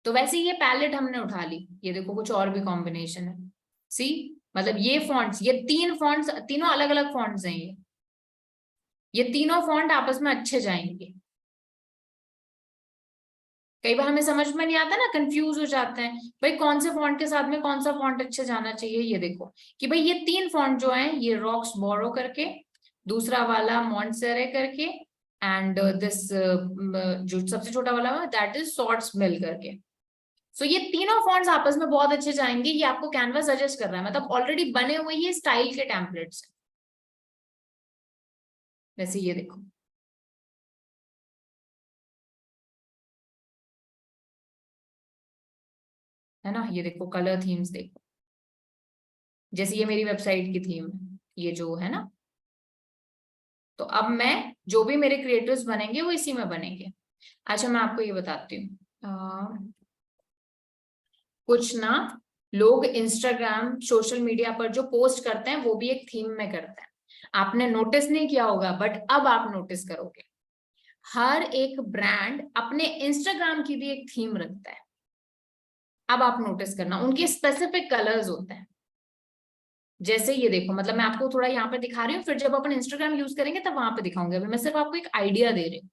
तो वैसे ये पैलेट हमने उठा ली, ये देखो कुछ और भी कॉम्बिनेशन है, सी, मतलब ये फॉन्ट्स, ये 3 फॉन्ट्स, तीनों अलग अलग फॉन्ट्स हैं, ये तीनों फॉन्ट आपस में अच्छे जाएंगे, कई बार हमें समझ में नहीं आता ना, कंफ्यूज हो जाते हैं भाई कौन से फॉन्ट के साथ में कौन सा फॉन्ट अच्छा जाना चाहिए। ये देखो कि भाई ये 3 फॉन्ट जो है, ये रॉक्स बोरो करके, दूसरा वाला मॉन्टसेरे करके, एंड दिस जो सबसे छोटा वाला है दैट इज सॉर्ट्स मिल करके। सो ये तीनों फॉन्ट्स आपस में बहुत अच्छे जाएंगे। ये आपको कैनवा सजेस्ट कर रहा है, मतलब ऑलरेडी बने हुए ये स्टाइल के टेम्पलेट्स हैं। वैसे ये देखो, है ना, ये देखो कलर थीम्स देखो, जैसे ये मेरी वेबसाइट की थीम है, ये जो है ना। तो अब मैं जो भी मेरे क्रिएटिव्स बनेंगे वो इसी में बनेंगे। अच्छा मैं आपको ये बताती हूँ, कुछ ना लोग इंस्टाग्राम सोशल मीडिया पर जो पोस्ट करते हैं वो भी एक थीम में करते हैं। आपने नोटिस नहीं किया होगा बट अब आप नोटिस करोगे, हर एक ब्रांड अपने इंस्टाग्राम की भी एक थीम रखता है। अब आप नोटिस करना, उनके स्पेसिफिक कलर्स होते हैं। जैसे ये देखो, मतलब मैं आपको थोड़ा यहाँ पे दिखा रही हूँ, फिर जब अपन इंस्टाग्राम यूज करेंगे तब वहां पे दिखाऊंगी, अभी मैं सिर्फ आपको एक आइडिया दे रही हूँ।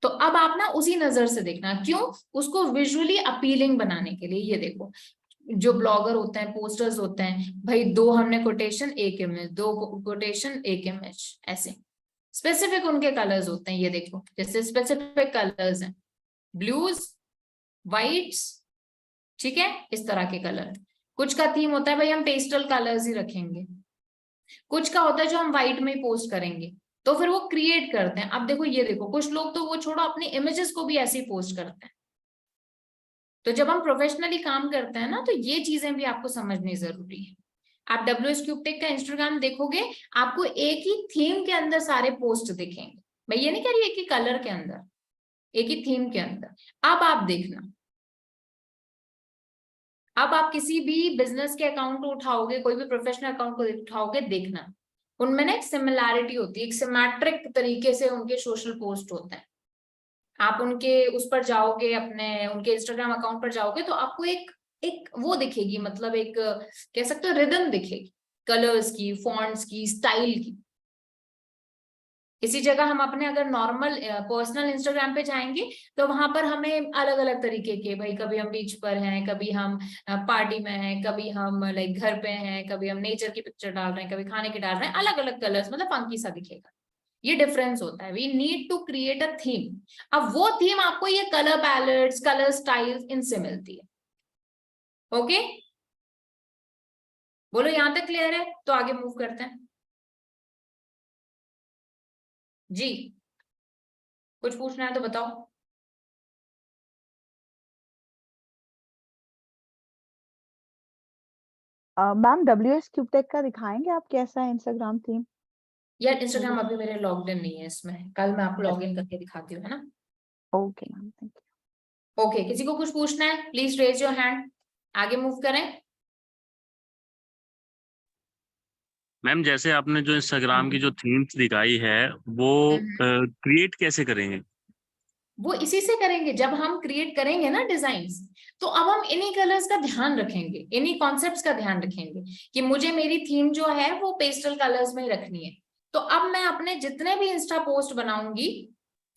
तो अब आप ना उसी नजर से देखना, क्यों, उसको विजुअली अपीलिंग बनाने के लिए। ये देखो जो ब्लॉगर होते हैं, पोस्टर्स होते हैं, भाई 2 हमने कोटेशन 1 इमेज, 2 कोटेशन 1 इमेज, ऐसे स्पेसिफिक उनके कलर्स होते हैं। ये देखो जैसे स्पेसिफिक कलर्स हैं, ब्लूज, वाइट्स, ठीक है, इस तरह के कलर। कुछ का थीम होता है भाई हम पेस्टल कलर्स ही रखेंगे, कुछ का होता है जो हम व्हाइट में ही पोस्ट करेंगे। तो फिर वो क्रिएट करते हैं। अब देखो ये देखो, कुछ लोग तो वो छोड़ो अपनी इमेजेस को भी ऐसे ही पोस्ट करते हैं। तो जब हम प्रोफेशनली काम करते हैं ना, तो ये चीजें भी आपको समझनी जरूरी है। आप WS क्यूबटेक का इंस्टाग्राम देखोगे, आपको एक ही थीम के अंदर सारे पोस्ट दिखेंगे। मैं ये नहीं कह रही एक ही कलर के अंदर, एक ही थीम के अंदर। अब आप देखना, अब आप किसी भी बिजनेस के अकाउंट को उठाओगे, कोई भी प्रोफेशनल अकाउंट को उठाओगे, देखना उनमें ना एक सिमिलैरिटी होती है, एक सिमेट्रिक तरीके से उनके सोशल पोस्ट होते हैं। आप उनके उस पर जाओगे, अपने उनके इंस्टाग्राम अकाउंट पर जाओगे, तो आपको एक एक वो दिखेगी, मतलब एक कह सकते हो रिदम दिखेगी, कलर्स की, फॉन्ट्स की, स्टाइल की। इसी जगह हम अपने अगर नॉर्मल पर्सनल इंस्टाग्राम पे जाएंगे, तो वहां पर हमें अलग अलग तरीके के, भाई कभी हम बीच पर हैं, कभी हम पार्टी में हैं, कभी हम लाइक घर पे हैं, कभी हम नेचर की पिक्चर डाल रहे हैं, कभी खाने की डाल रहे हैं, अलग अलग कलर्स, मतलब फंकी सा दिखेगा। ये डिफरेंस होता है। We need to create a theme. अब वो थीम आपको ये कलर पैलेट्स, कलर स्टाइल्स इनसे मिलती है। ओके, बोलो यहां तक क्लियर है? तो आगे मूव करते हैं जी। कुछ पूछना है तो बताओ। मैम WS क्यूबटेक का दिखाएंगे आप कैसा है इंस्टाग्राम थीम? यार इंस्टाग्राम अभी मेरे लॉग्ड इन नहीं है इसमें, कल मैं आपको लॉग इन करके दिखाती हूँ, है ना। ओके मैम, थैंक ओके, किसी को कुछ पूछना है प्लीज रेज योर हैंड, आगे मूव करें। मैम जैसे आपने जो इंस्टाग्राम की जो थीम्स दिखाई है वो हम्म। क्रिएट कैसे करेंगे? वो इसी से करेंगे, जब हम क्रिएट करेंगे ना डिजाइन्स, तो अब हम इन्हीं कलर्स का ध्यान रखेंगे, इन्हीं कॉन्सेप्ट्स का ध्यान रखेंगे कि मुझे मेरी थीम जो है वो पेस्टल कलर्स में ही रखनी है। तो अब मैं अपने जितने भी इंस्टा पोस्ट बनाऊंगी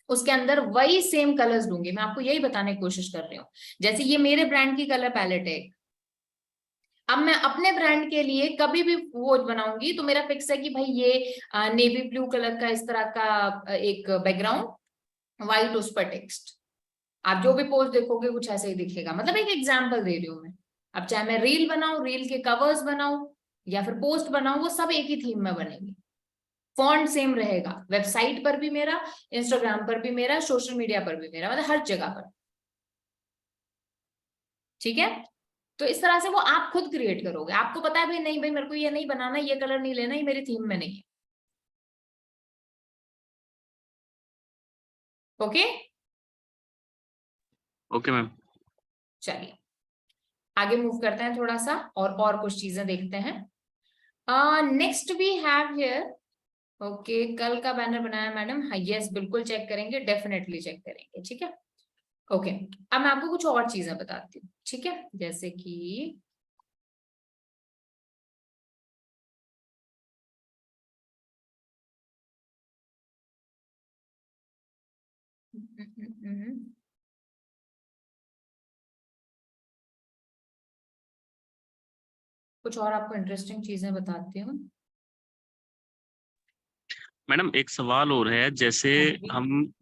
उसके अंदर वही सेम कलर्स दूंगी। मैं आपको यही बताने की कोशिश कर रही हूँ। जैसे ये मेरे ब्रांड की कलर पैलेट है, अब मैं अपने ब्रांड के लिए कभी भी वो बनाऊंगी तो मेरा फिक्स है कि भाई ये नेवी ब्लू कलर का इस तरह का एक बैकग्राउंड, व्हाइट उस पर टेक्स्ट। आप जो भी पोस्ट देखोगे कुछ ऐसे ही दिखेगा, मतलब एक एग्जांपल दे रही हूँ मैं। अब चाहे मैं रील बनाऊं, रील के कवर्स बनाऊं, या फिर पोस्ट बनाऊं, वो सब एक ही थीम में बनेगी। फॉन्ट सेम रहेगा, वेबसाइट पर भी मेरा, इंस्टाग्राम पर भी मेरा, सोशल मीडिया पर भी मेरा, मतलब हर जगह पर। ठीक है, तो इस तरह से वो आप खुद क्रिएट करोगे। आपको पता है भाई नहीं भाई मेरे को ये नहीं बनाना, ये कलर नहीं लेना, ये मेरी थीम में नहीं है। Okay, okay ma'am. चलिए आगे मूव करते हैं थोड़ा सा, और कुछ चीजें देखते हैं। Next we have here, okay, कल का बैनर बनाया मैडम, हाँ यस बिल्कुल चेक करेंगे, डेफिनेटली चेक करेंगे, ठीक है। ओके, अब मैं आपको कुछ और चीजें बताती हूँ, ठीक है, जैसे कि कुछ और आपको इंटरेस्टिंग चीजें बताती हूँ। मैडम एक सवाल और है, जैसे हाँ जी। हम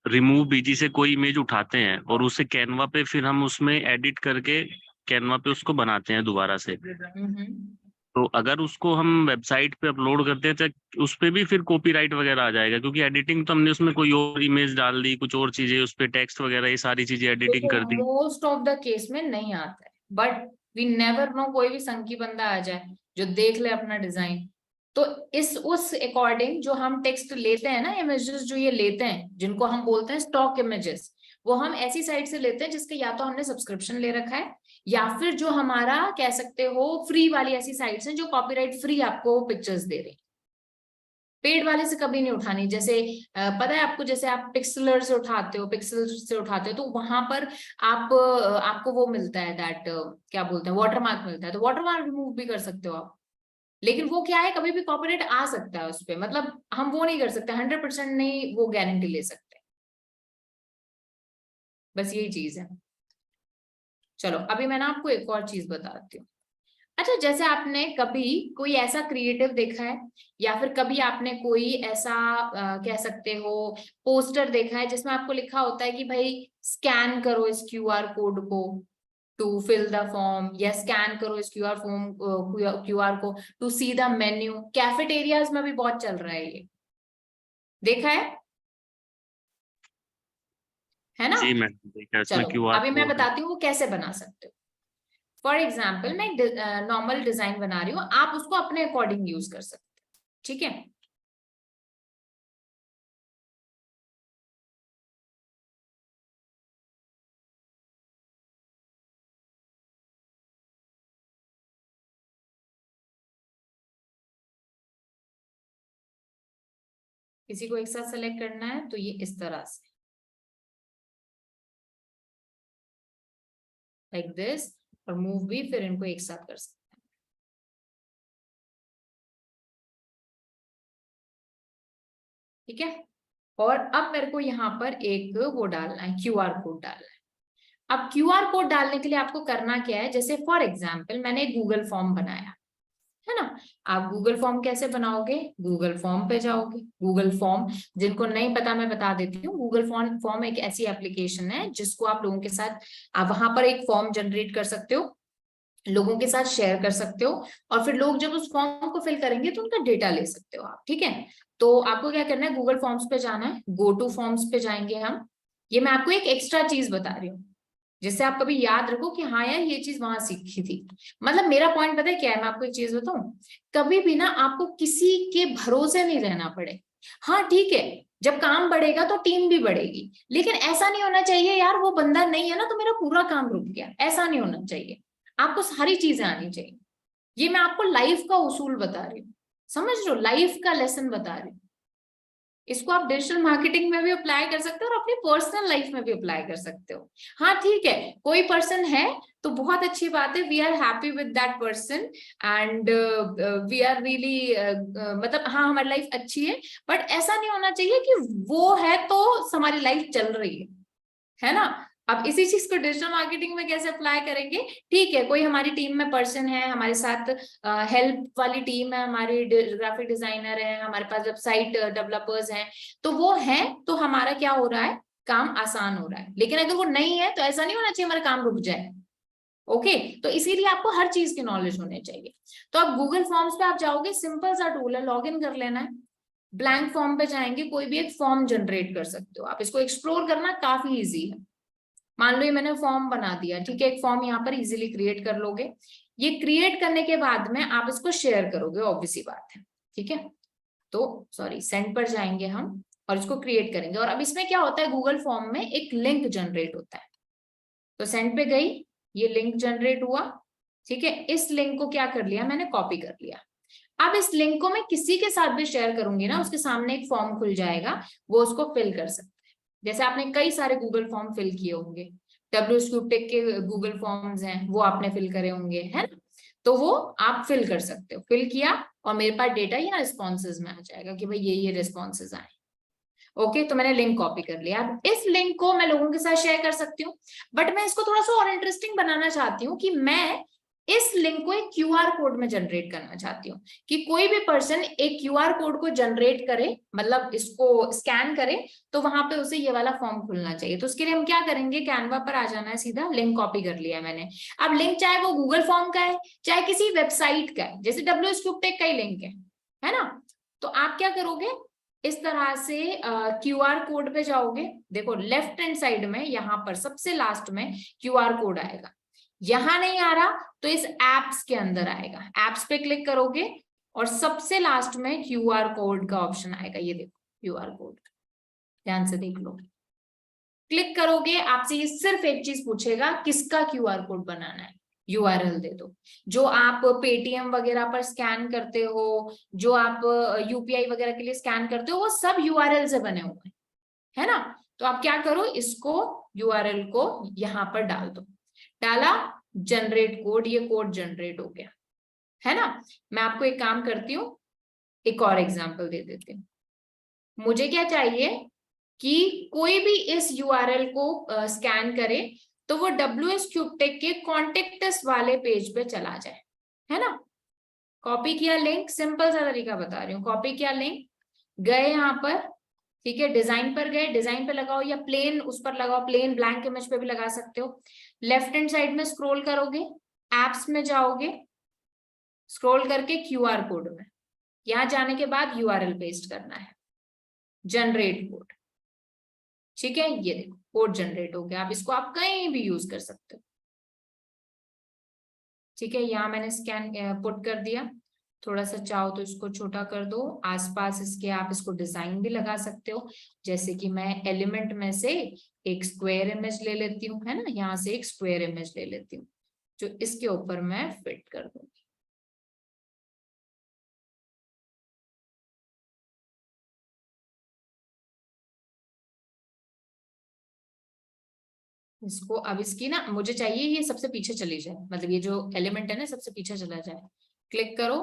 रिमूव बीजी से कोई इमेज उठाते हैं और उसे कैनवा पे फिर हम उसमें एडिट करके कैनवा पे उसको बनाते हैं दोबारा से, तो अगर उसको हम वेबसाइट पे अपलोड करते हैं तो उस पे भी फिर कॉपीराइट वगैरह आ जाएगा? क्योंकि एडिटिंग तो हमने उसमें कोई और इमेज डाल दी, कुछ और चीजें उस पे टेक्स्ट वगैरह ये सारी चीजें एडिटिंग कर दी। मोस्ट ऑफ द केस में नहीं आता है, बट वी नेवर नो, कोई भी संकी बंदा आ जाए जो देख ले अपना डिजाइन, तो इस उस अकॉर्डिंग जो हम टेक्स्ट लेते हैं ना, इमेजेस जो ये लेते हैं जिनको हम बोलते हैं स्टॉक इमेजेस, वो हम ऐसी साइट से लेते हैं जिसके या तो हमने सब्सक्रिप्शन ले रखा है, या फिर जो हमारा कह सकते हो फ्री वाली ऐसी साइट्स हैं जो कॉपीराइट फ्री आपको पिक्चर्स दे रही। पेड वाले से कभी नहीं उठानी। जैसे पता है आपको, जैसे आप पिक्सलर से उठाते हो, पिक्सल से उठाते हो, तो वहां पर आपको वो मिलता है, दैट क्या बोलते हैं, वाटरमार्क मिलता है, तो वाटरमार्क रिमूव भी कर सकते हो आप। लेकिन वो क्या है, कभी भी कॉपीराइट आ सकता है उस पर, मतलब हम वो नहीं कर सकते, 100% नहीं वो गारंटी ले सकते। बस यही चीज है। चलो अभी मैं ना आपको एक और चीज बताती हूँ। अच्छा, जैसे आपने कभी कोई ऐसा क्रिएटिव देखा है, या फिर कभी आपने कोई ऐसा कह सकते हो पोस्टर देखा है जिसमें आपको लिखा होता है कि भाई स्कैन करो इस क्यूआर कोड को टू फिल द फॉर्म, या स्कैन करो इस क्यूआर को to see the menu. Cafeterias में भी बहुत चल रहा है ये, देखा है ना? जी मैडम, देखा इसमें चलो क्यूआर अभी मैं कोड। बताती हूँ वो कैसे बना सकते हो। फॉर एग्जाम्पल मैं नॉर्मल डिजाइन बना रही हूँ, आप उसको अपने अकॉर्डिंग यूज कर सकते हो, ठीक है? किसी को एक साथ सेलेक्ट करना है तो ये इस तरह से, लाइक दिस, और मूव भी फिर इनको एक साथ कर सकते हैं, ठीक है? और अब मेरे को यहाँ पर एक वो डालना है, क्यूआर कोड डालना है। अब क्यूआर कोड डालने के लिए आपको करना क्या है, जैसे फॉर एग्जाम्पल मैंने एक गूगल फॉर्म बनाया है ना। आप गूगल फॉर्म कैसे बनाओगे, गूगल फॉर्म पे जाओगे। गूगल फॉर्म, जिनको नहीं पता मैं बता देती हूँ, गूगल फॉर्म एक ऐसी एप्लीकेशन है जिसको आप लोगों के साथ, आप वहां पर एक फॉर्म जनरेट कर सकते हो, लोगों के साथ शेयर कर सकते हो, और फिर लोग जब उस फॉर्म को फिल करेंगे तो उनका डेटा ले सकते हो आप, ठीक है? तो आपको क्या करना है, गूगल फॉर्म्स पे जाना है, गो टू फॉर्म्स पे जाएंगे हम। ये मैं आपको एक एक्स्ट्रा चीज बता रही हूँ जिससे आप कभी याद रखो कि हाँ यार ये चीज वहां सीखी थी। मतलब मेरा पॉइंट पता है क्या है, मैं आपको एक चीज बताऊं, कभी भी ना आपको किसी के भरोसे नहीं रहना पड़े। हाँ ठीक है, जब काम बढ़ेगा तो टीम भी बढ़ेगी, लेकिन ऐसा नहीं होना चाहिए यार वो बंदा नहीं है ना तो मेरा पूरा काम रुक गया, ऐसा नहीं होना चाहिए। आपको सारी चीजें आनी चाहिए। ये मैं आपको लाइफ का उसूल बता रही हूँ, समझ लो, लाइफ का लेसन बता रही हूँ। इसको आप डिजिटल मार्केटिंग में भी अप्लाई कर सकते हो और अपनी पर्सनल लाइफ में भी अप्लाई कर सकते हो। हाँ ठीक है, कोई पर्सन है तो बहुत अच्छी बात है, we are happy with that person, and we are really, मतलब हाँ हमारी लाइफ अच्छी है, बट ऐसा नहीं होना चाहिए कि वो है तो हमारी लाइफ चल रही है ना? अब इसी चीज को डिजिटल मार्केटिंग में कैसे अप्लाई करेंगे, ठीक है, कोई हमारी टीम में पर्सन है, हमारे साथ हेल्प वाली टीम है, हमारी ग्राफिक डिजाइनर है, हमारे पास वेबसाइट डेवलपर्स हैं, तो वो है तो हमारा क्या हो रहा है, काम आसान हो रहा है। लेकिन अगर वो नहीं है तो ऐसा नहीं होना चाहिए हमारा काम रुक जाए। ओके, तो इसीलिए आपको हर चीज की नॉलेज होनी चाहिए। तो अब गूगल फॉर्म्स पे आप जाओगे, सिंपल सा टूल है, लॉग इन कर लेना है, ब्लैंक फॉर्म पे जाएंगे, कोई भी एक फॉर्म जनरेट कर सकते हो आप। इसको एक्सप्लोर करना काफी इजी है। मान लो ये मैंने फॉर्म बना दिया, ठीक है, एक फॉर्म यहाँ पर इजीली क्रिएट कर लोगे। ये क्रिएट करने के बाद में आप इसको शेयर करोगे, ऑब्वियसली बात है, ठीक है? तो सॉरी, सेंड पर जाएंगे हम और इसको क्रिएट करेंगे। और अब इसमें क्या होता है, गूगल फॉर्म में एक लिंक जनरेट होता है, तो सेंड पे गई, ये लिंक जनरेट हुआ, ठीक है? इस लिंक को क्या कर लिया मैंने, कॉपी कर लिया। अब इस लिंक को मैं किसी के साथ भी शेयर करूंगी ना, उसके सामने एक फॉर्म खुल जाएगा, वो उसको फिल कर सकते हैं। जैसे आपने कई सारे गूगल फॉर्म फिल किए होंगे, WSQTech के गूगल फॉर्म्स हैं वो आपने फिल करे होंगे, है ना? तो वो आप फिल कर सकते हो, फिल किया और मेरे पास डेटा यहाँ रिस्पॉन्सेज में आ जाएगा कि भाई ये रिस्पॉन्सेज आए। ओके, तो मैंने लिंक कॉपी कर लिया। अब इस लिंक को मैं लोगों के साथ शेयर कर सकती हूँ, बट मैं इसको थोड़ा सा और इंटरेस्टिंग बनाना चाहती हूँ कि मैं इस लिंक को एक क्यूआर कोड में जनरेट करना चाहती हूँ कि कोई भी पर्सन एक क्यूआर कोड को जनरेट करे, मतलब इसको स्कैन करे, तो वहां पे उसे ये वाला फॉर्म खुलना चाहिए। तो उसके लिए हम क्या करेंगे, कैनवा पर आ जाना है, सीधा लिंक कॉपी कर लिया मैंने। अब लिंक चाहे वो गूगल फॉर्म का है, चाहे किसी वेबसाइट का है, जैसे WS क्यूब टेक का ही लिंक है ना। तो आप क्या करोगे, इस तरह से क्यूआर कोड पे जाओगे। देखो लेफ्ट हैंड साइड में यहाँ पर सबसे लास्ट में क्यूआर कोड आएगा। यहां नहीं आ रहा तो इस एप्स के अंदर आएगा, एप्स पे क्लिक करोगे और सबसे लास्ट में क्यूआर कोड का ऑप्शन आएगा। ये देखो क्यूआर कोड, ध्यान से देख लो। क्लिक करोगे, आपसे ये सिर्फ एक चीज पूछेगा, किसका क्यूआर कोड बनाना है, यूआरएल दे दो। जो आप पेटीएम वगैरह पर स्कैन करते हो, जो आप यूपीआई वगैरह के लिए स्कैन करते हो, वो सब यूआरएल से बने हुए हैं, है ना। तो आप क्या करो, इसको यूआरएल को यहां पर डाल दो। डाला, जनरेट कोड, ये कोड जनरेट हो गया, है ना। मैं आपको एक काम करती हूँ, एक और एग्जांपल दे देती हूँ। मुझे क्या चाहिए कि कोई भी इस यूआरएल को स्कैन करे तो वो WS क्यूब टेक के कॉन्टेक्ट वाले पेज पे चला जाए, है ना। कॉपी किया लिंक, सिंपल सा तरीका बता रही हूँ। कॉपी किया लिंक, गए यहाँ पर, ठीक है, डिजाइन पर गए, डिजाइन पे लगाओ या प्लेन उस पर लगाओ, प्लेन ब्लैंक इमेज पे भी लगा सकते हो। लेफ्ट हैंड साइड में स्क्रॉल करोगे, एप्स में जाओगे, स्क्रॉल करके क्यूआर कोड में, यहां जाने के बाद यूआरएल पेस्ट करना है, जनरेट कोड, ठीक है। ये देखो कोड जनरेट हो गया। अब इसको आप कहीं भी यूज कर सकते हो, ठीक है। यहाँ मैंने स्कैन पुट कर दिया। थोड़ा सा चाहो तो इसको छोटा कर दो, आसपास इसके आप इसको डिजाइन भी लगा सकते हो। जैसे कि मैं एलिमेंट में से एक स्क्वायर इमेज ले लेती हूँ, है ना, यहाँ से एक स्क्वायर इमेज ले लेती हूँ जो इसके ऊपर मैं फिट कर दूंगी। इसको अब इसकी ना मुझे चाहिए ये सबसे पीछे चली जाए, मतलब ये जो एलिमेंट है ना सबसे पीछे चला जाए। क्लिक करो,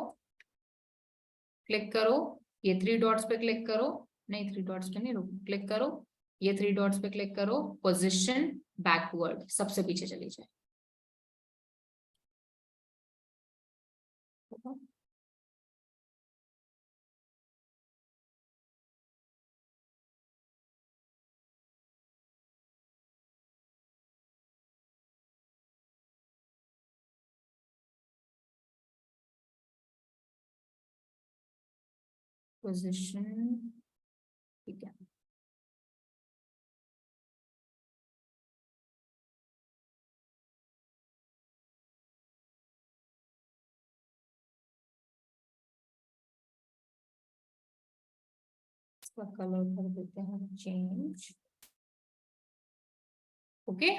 क्लिक करो, ये 3 डॉट्स पे क्लिक करो, नहीं 3 डॉट्स पे नहीं, रुको, क्लिक करो, ये 3 डॉट्स पे क्लिक करो, पोजीशन बैकवर्ड, सबसे पीछे चली जाए। पोजीशन, ठीक है। इसका कलर कर देते हैं चेंज, ओके।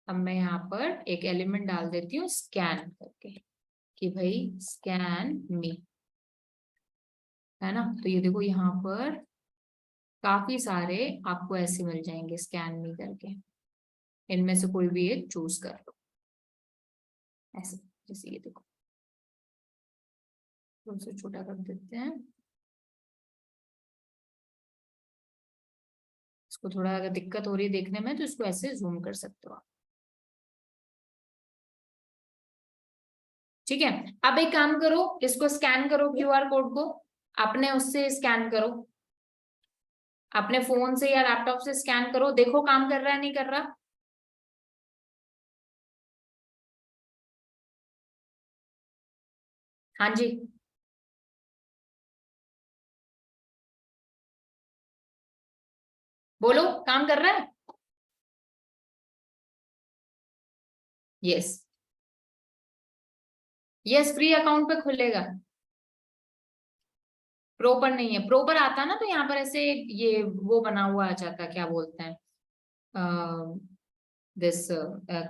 अब मैं यहाँ पर एक एलिमेंट डाल देती हूँ स्कैन करके कि भाई स्कैन मी, है ना। तो ये देखो यहाँ पर काफी सारे आपको ऐसे मिल जाएंगे स्कैन मी करके, इनमें से कोई भी एक चूज कर लो ऐसे। जैसे ये देखो, थोड़ा सा छोटा कर देते हैं इसको, थोड़ा अगर दिक्कत हो रही है देखने में तो इसको ऐसे जूम कर सकते हो आप, ठीक है। अब एक काम करो, इसको स्कैन करो, क्यूआर कोड को अपने उससे स्कैन करो, अपने फोन से या लैपटॉप से स्कैन करो, देखो काम कर रहा है नहीं कर रहा। हाँ जी, बोलो काम कर रहा है। यस यस, फ्री अकाउंट पे खुलेगा, प्रो पर नहीं है। प्रो पर आता ना तो यहाँ पर ऐसे ये वो बना हुआ आ जाता, क्या बोलते हैं, दिस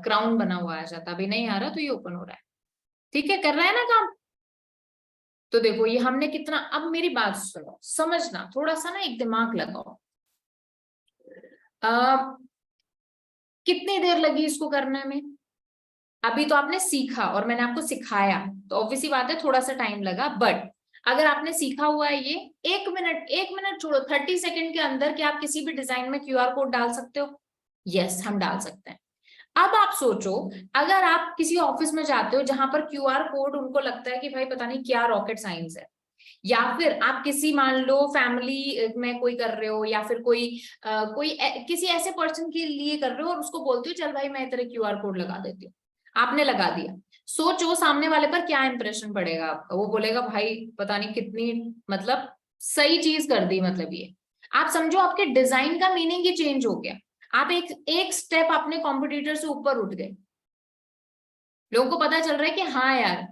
क्राउन बना हुआ आ जाता। अभी नहीं आ रहा तो ये ओपन हो रहा है, ठीक है, कर रहा है ना काम। तो देखो ये हमने कितना, अब मेरी बात सुनो, समझना थोड़ा सा ना, एक दिमाग लगाओ। कितनी देर लगी इसको करने में, अभी तो आपने सीखा और मैंने आपको सिखाया, तो ऑब्वियसली बात है थोड़ा सा टाइम लगा। बट अगर आपने सीखा हुआ है ये, 1 मिनट छोड़ो, 30 सेकंड के अंदर क्या आप किसी भी डिजाइन में क्यूआर कोड डाल सकते हो? यस, हम डाल सकते हैं। अब आप सोचो, अगर आप किसी ऑफिस में जाते हो जहां पर क्यूआर कोड उनको लगता है कि भाई पता नहीं क्या रॉकेट साइंस है, या फिर आप किसी मान लो फैमिली में कोई कर रहे हो, या फिर किसी ऐसे पर्सन के लिए कर रहे हो और उसको बोलते हो चल भाई मैं तेरे क्यूआर कोड लगा देती हूँ, आपने लगा दिया, सोचो सामने वाले पर क्या इंप्रेशन पड़ेगा आपका। वो बोलेगा भाई पता नहीं कितनी मतलब सही चीज कर दी, मतलब ये आप समझो आपके डिजाइन का मीनिंग ही चेंज हो गया। आप एक स्टेप अपने कॉम्पिटिटर से ऊपर उठ गए, लोगों को पता चल रहा है कि हाँ यार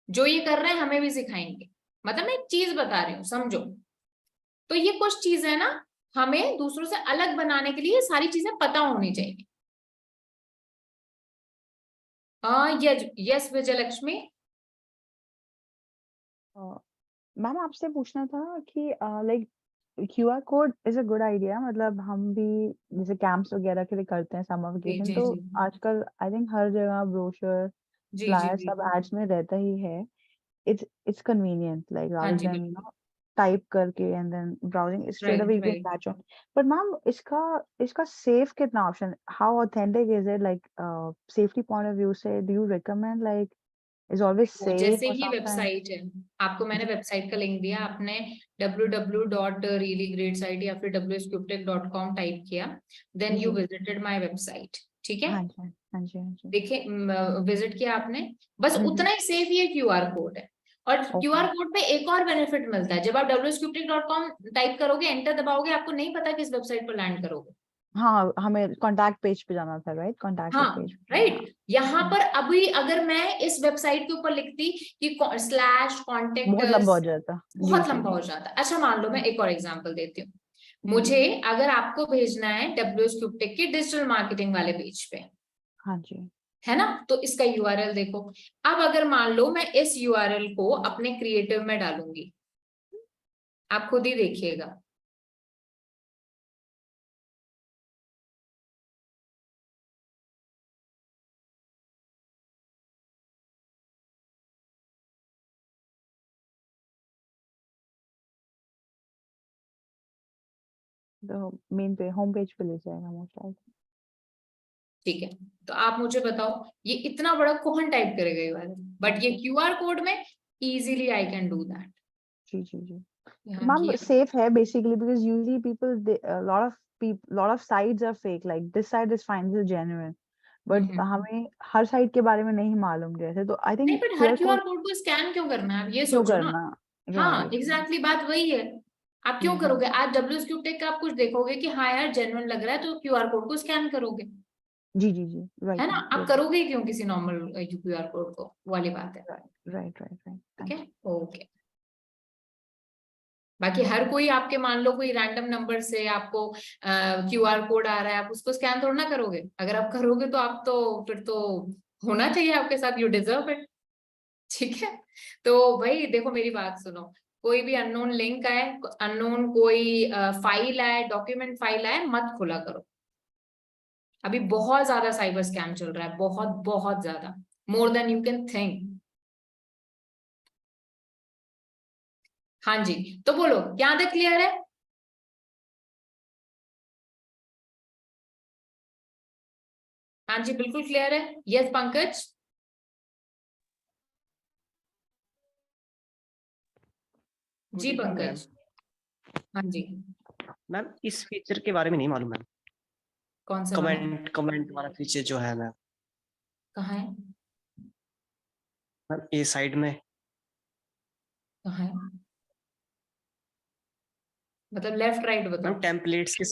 जो ये कर रहे हैं हमें भी सिखाएंगे। मतलब मैं एक चीज बता रही हूँ, समझो। तो ये कुछ चीज है ना, हमें दूसरों से अलग बनाने के लिए सारी चीजें पता होनी चाहिए। यस विजयलक्ष्मी। मैम आपसे पूछना था कि like QR code is a good idea, मतलब हम भी जैसे कैंप्स वगैरह के लिए करते हैं समर जी वेकेशन, जी तो जी आजकल आई थिंक हर जगह ब्रोशर जी जी फ्लायर जी। सब एड्स में रहता ही है। it's convenient, like हाँ rather जी than बिल्कुल। type करके and then browsing straight right away you can right. catch on. But ma'am इसका safe कितना option, how authentic is it, like safety point of view से do you recommend like is always safe जैसे or ही sometimes? वेबसाइट है, आपको मैंने जी वेबसाइट का लिंक दिया, आपने www.reallyGreatSite या फिर wscuptech.com टाइप किया, then you G visited my website, ठीक है। हाँ जी हाँ जी हाँ जी। देखिए विजिट किया आपने, बस हम्म। उतना ही सेफ ये क्यूआर कोड है। और ओके। क्यूआर कोड पे एक और बेनिफिट मिलता है, जब आप wscuptech.com टाइप करोगे, एंटर दबाओगे, आपको नहीं पता किस वेबसाइट पर लैंड करोगे। हाँ हमें कॉन्टैक्ट पेज पे जाना था, राइट, कॉन्टैक्ट हाँ पेज पे जाना। राइट। यहाँ हम्म, पर अभी अगर मैं इस वेबसाइट के ऊपर लिखती कि स्लैश कॉन्टेक्ट, बहुत लंबा हो जाता। जी बहुत जी लंबा जी। हो जाता। अच्छा मान लो मैं एक और एग्जांपल देती हूँ, जी मुझे अगर आपको भेजना है wscuptech के डिजिटल मार्केटिंग वाले पेज पे, हाँ जी। है ना, तो इसका यूआरएल देखो। अब अगर मान लो मैं इस यूआरएल को अपने क्रिएटिव में डालूंगी, आप खुद ही देखिएगा। तो मेन पे होम पेज पे ले जाएगा मोस्ट। ठीक है, तो आप मुझे बताओ ये इतना बड़ा कौन टाइप करेगा यूआरएल, बट ये क्यूआर कोड में easily I can do that. जी जी जी। यहाँ Ma'am, किया। safe है basically because usually a lot of sites are fake. Like this site is fine, this is genuine. But हमें हर साइट के बारे में नहीं मालूम जैसे, तो I नहीं, think but her QR QR code code को स्कैन क्यों करना है, आप ये क्यों सोचो ना। करना? हाँ राइट। एग्जैक्टली बात वही है। आप क्यों हम्म। करोगे, आज wscuptech का आप कुछ देखोगे कि हाँ यार जेन्युइन लग रहा है, तो क्यूआर कोड को स्कैन करोगे, जी जी जी। है राइट ना। मैम, आप बिल्कुल। करोगे ही क्यों किसी नॉर्मल क्यूआर कोड को, वो वाली बात है। Right right right right. ठीक थैंक है, ओके। बाकी हर कोई आपके मान लो कोई रैंडम नंबर से आपको क्यूआर कोड आ रहा है, आप उसको स्कैन थोड़ा ना करोगे। अगर आप करोगे तो आप तो फिर तो होना चाहिए आपके साथ, यू डिजर्व इट। ठीक है, तो भाई देखो मेरी बात सुनो, कोई भी अननोन लिंक आए, अननोन कोई फाइल आए, डॉक्यूमेंट फाइल आए, मत खुला करो। अभी बहुत ज्यादा साइबर स्कैम चल रहा है, बहुत बहुत ज्यादा, more than you can think. हाँ जी, तो बोलो क्या तक क्लियर है। हाँ जी बिल्कुल क्लियर है। यस पंकज। जी गुड इवनिंग मैम। पंकज। हाँ जी। मैम इस फीचर के बारे में नहीं मालूम मैम, कौन सा वाला, कमेंट कमेंट वाला फीचर जो है मैम। कहाँ है, मैम ये साइड में कहाँ है, मतलब लेफ्ट राइट मैम बताओ। टेम्पलेट्स के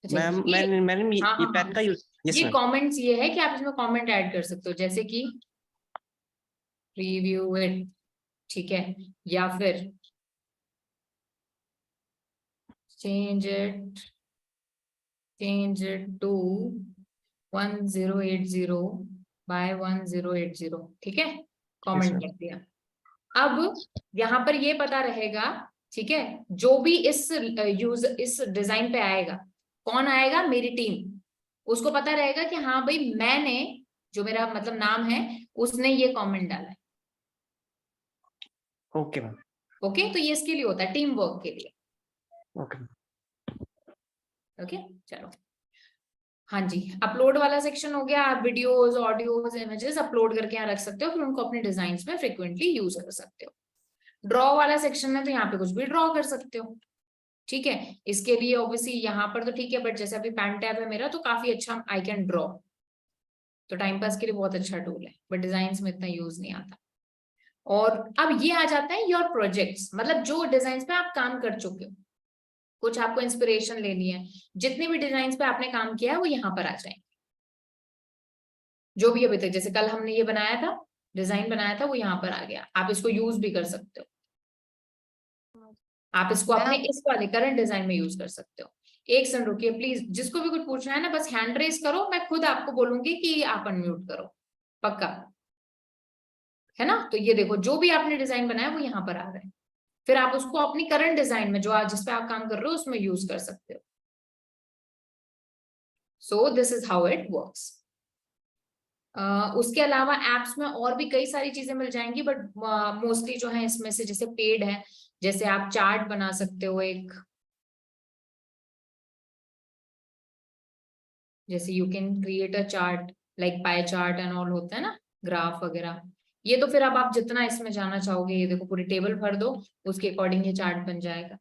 अच्छा मैम ये, मैंने हाँ ये हाँ पैक हाँ, का यूज। यस ये मैम। कमेंट्स ये है कि आप इसमें कमेंट ऐड कर सकते हो, जैसे कि रिव्यू इट, ठीक है, या फिर change it, change it to 1080 by 1080, ठीक है, यस कमेंट मैम। कर दिया। अब यहाँ पर ये पता रहेगा, ठीक है, जो भी इस डिजाइन पे आएगा, कौन आएगा, मेरी टीम, उसको पता रहेगा कि हाँ भाई मैंने, जो मेरा मतलब नाम है, उसने ये कमेंट डाला है। Okay ma'am. ओके, तो ये इसके लिए होता है, टीम वर्क के लिए। ओके। ओके चलो, हाँ जी, अपलोड वाला सेक्शन हो गया। आप वीडियोस, ऑडियोज, इमेजेस अपलोड करके यहाँ रख सकते हो, फिर उनको अपने डिजाइन में फ्रिक्वेंटली यूज कर सकते हो। ड्रॉ वाला सेक्शन है तो यहाँ पे कुछ भी ड्रॉ कर सकते हो, ठीक है। इसके लिए ऑब्वियसली यहाँ पर तो ठीक है, बट जैसे अभी पेन टैब है मेरा तो काफी अच्छा आई कैन ड्रॉ, तो टाइम पास के लिए बहुत अच्छा टूल है, बट डिजाइन में इतना यूज नहीं आता। और अब ये आ जाता है योर प्रोजेक्ट्स, मतलब जो डिजाइन पे आप काम कर चुके हो, कुछ आपको इंस्पिरेशन लेनी है, जितने भी डिजाइन पे आपने काम किया है वो यहाँ पर आ जाएंगे। जो भी अभी तक, जैसे कल हमने ये बनाया था, डिजाइन बनाया था, वो यहाँ पर आ गया। आप इसको यूज भी कर सकते हो, आप इसको अपने इस वाले करंट डिजाइन में यूज कर सकते हो। एक सेकंड रुकिए प्लीज, जिसको भी कुछ पूछना है ना बस हैंड रेस करो, मैं खुद आपको बोलूंगी कि आप अनम्यूट करो, पक्का है ना। तो ये देखो, जो भी आपने डिजाइन बनाया वो यहाँ पर आ रहा है, फिर आप उसको अपनी करंट डिजाइन में जो आज जिस पे आप काम कर रहे हो उसमें यूज कर सकते हो। So this is how it works. उसके अलावा एप्स में और भी कई सारी चीजें मिल जाएंगी, बट मोस्टली जो है इसमें से जैसे पेड है, जैसे आप चार्ट बना सकते हो एक, जैसे you can create a chart like pie chart and all होता है ना, ग्राफ वगैरह। ये तो फिर अब आप जितना इसमें जाना चाहोगे, ये देखो पूरी टेबल भर दो, उसके अकॉर्डिंग ये चार्ट बन जाएगा।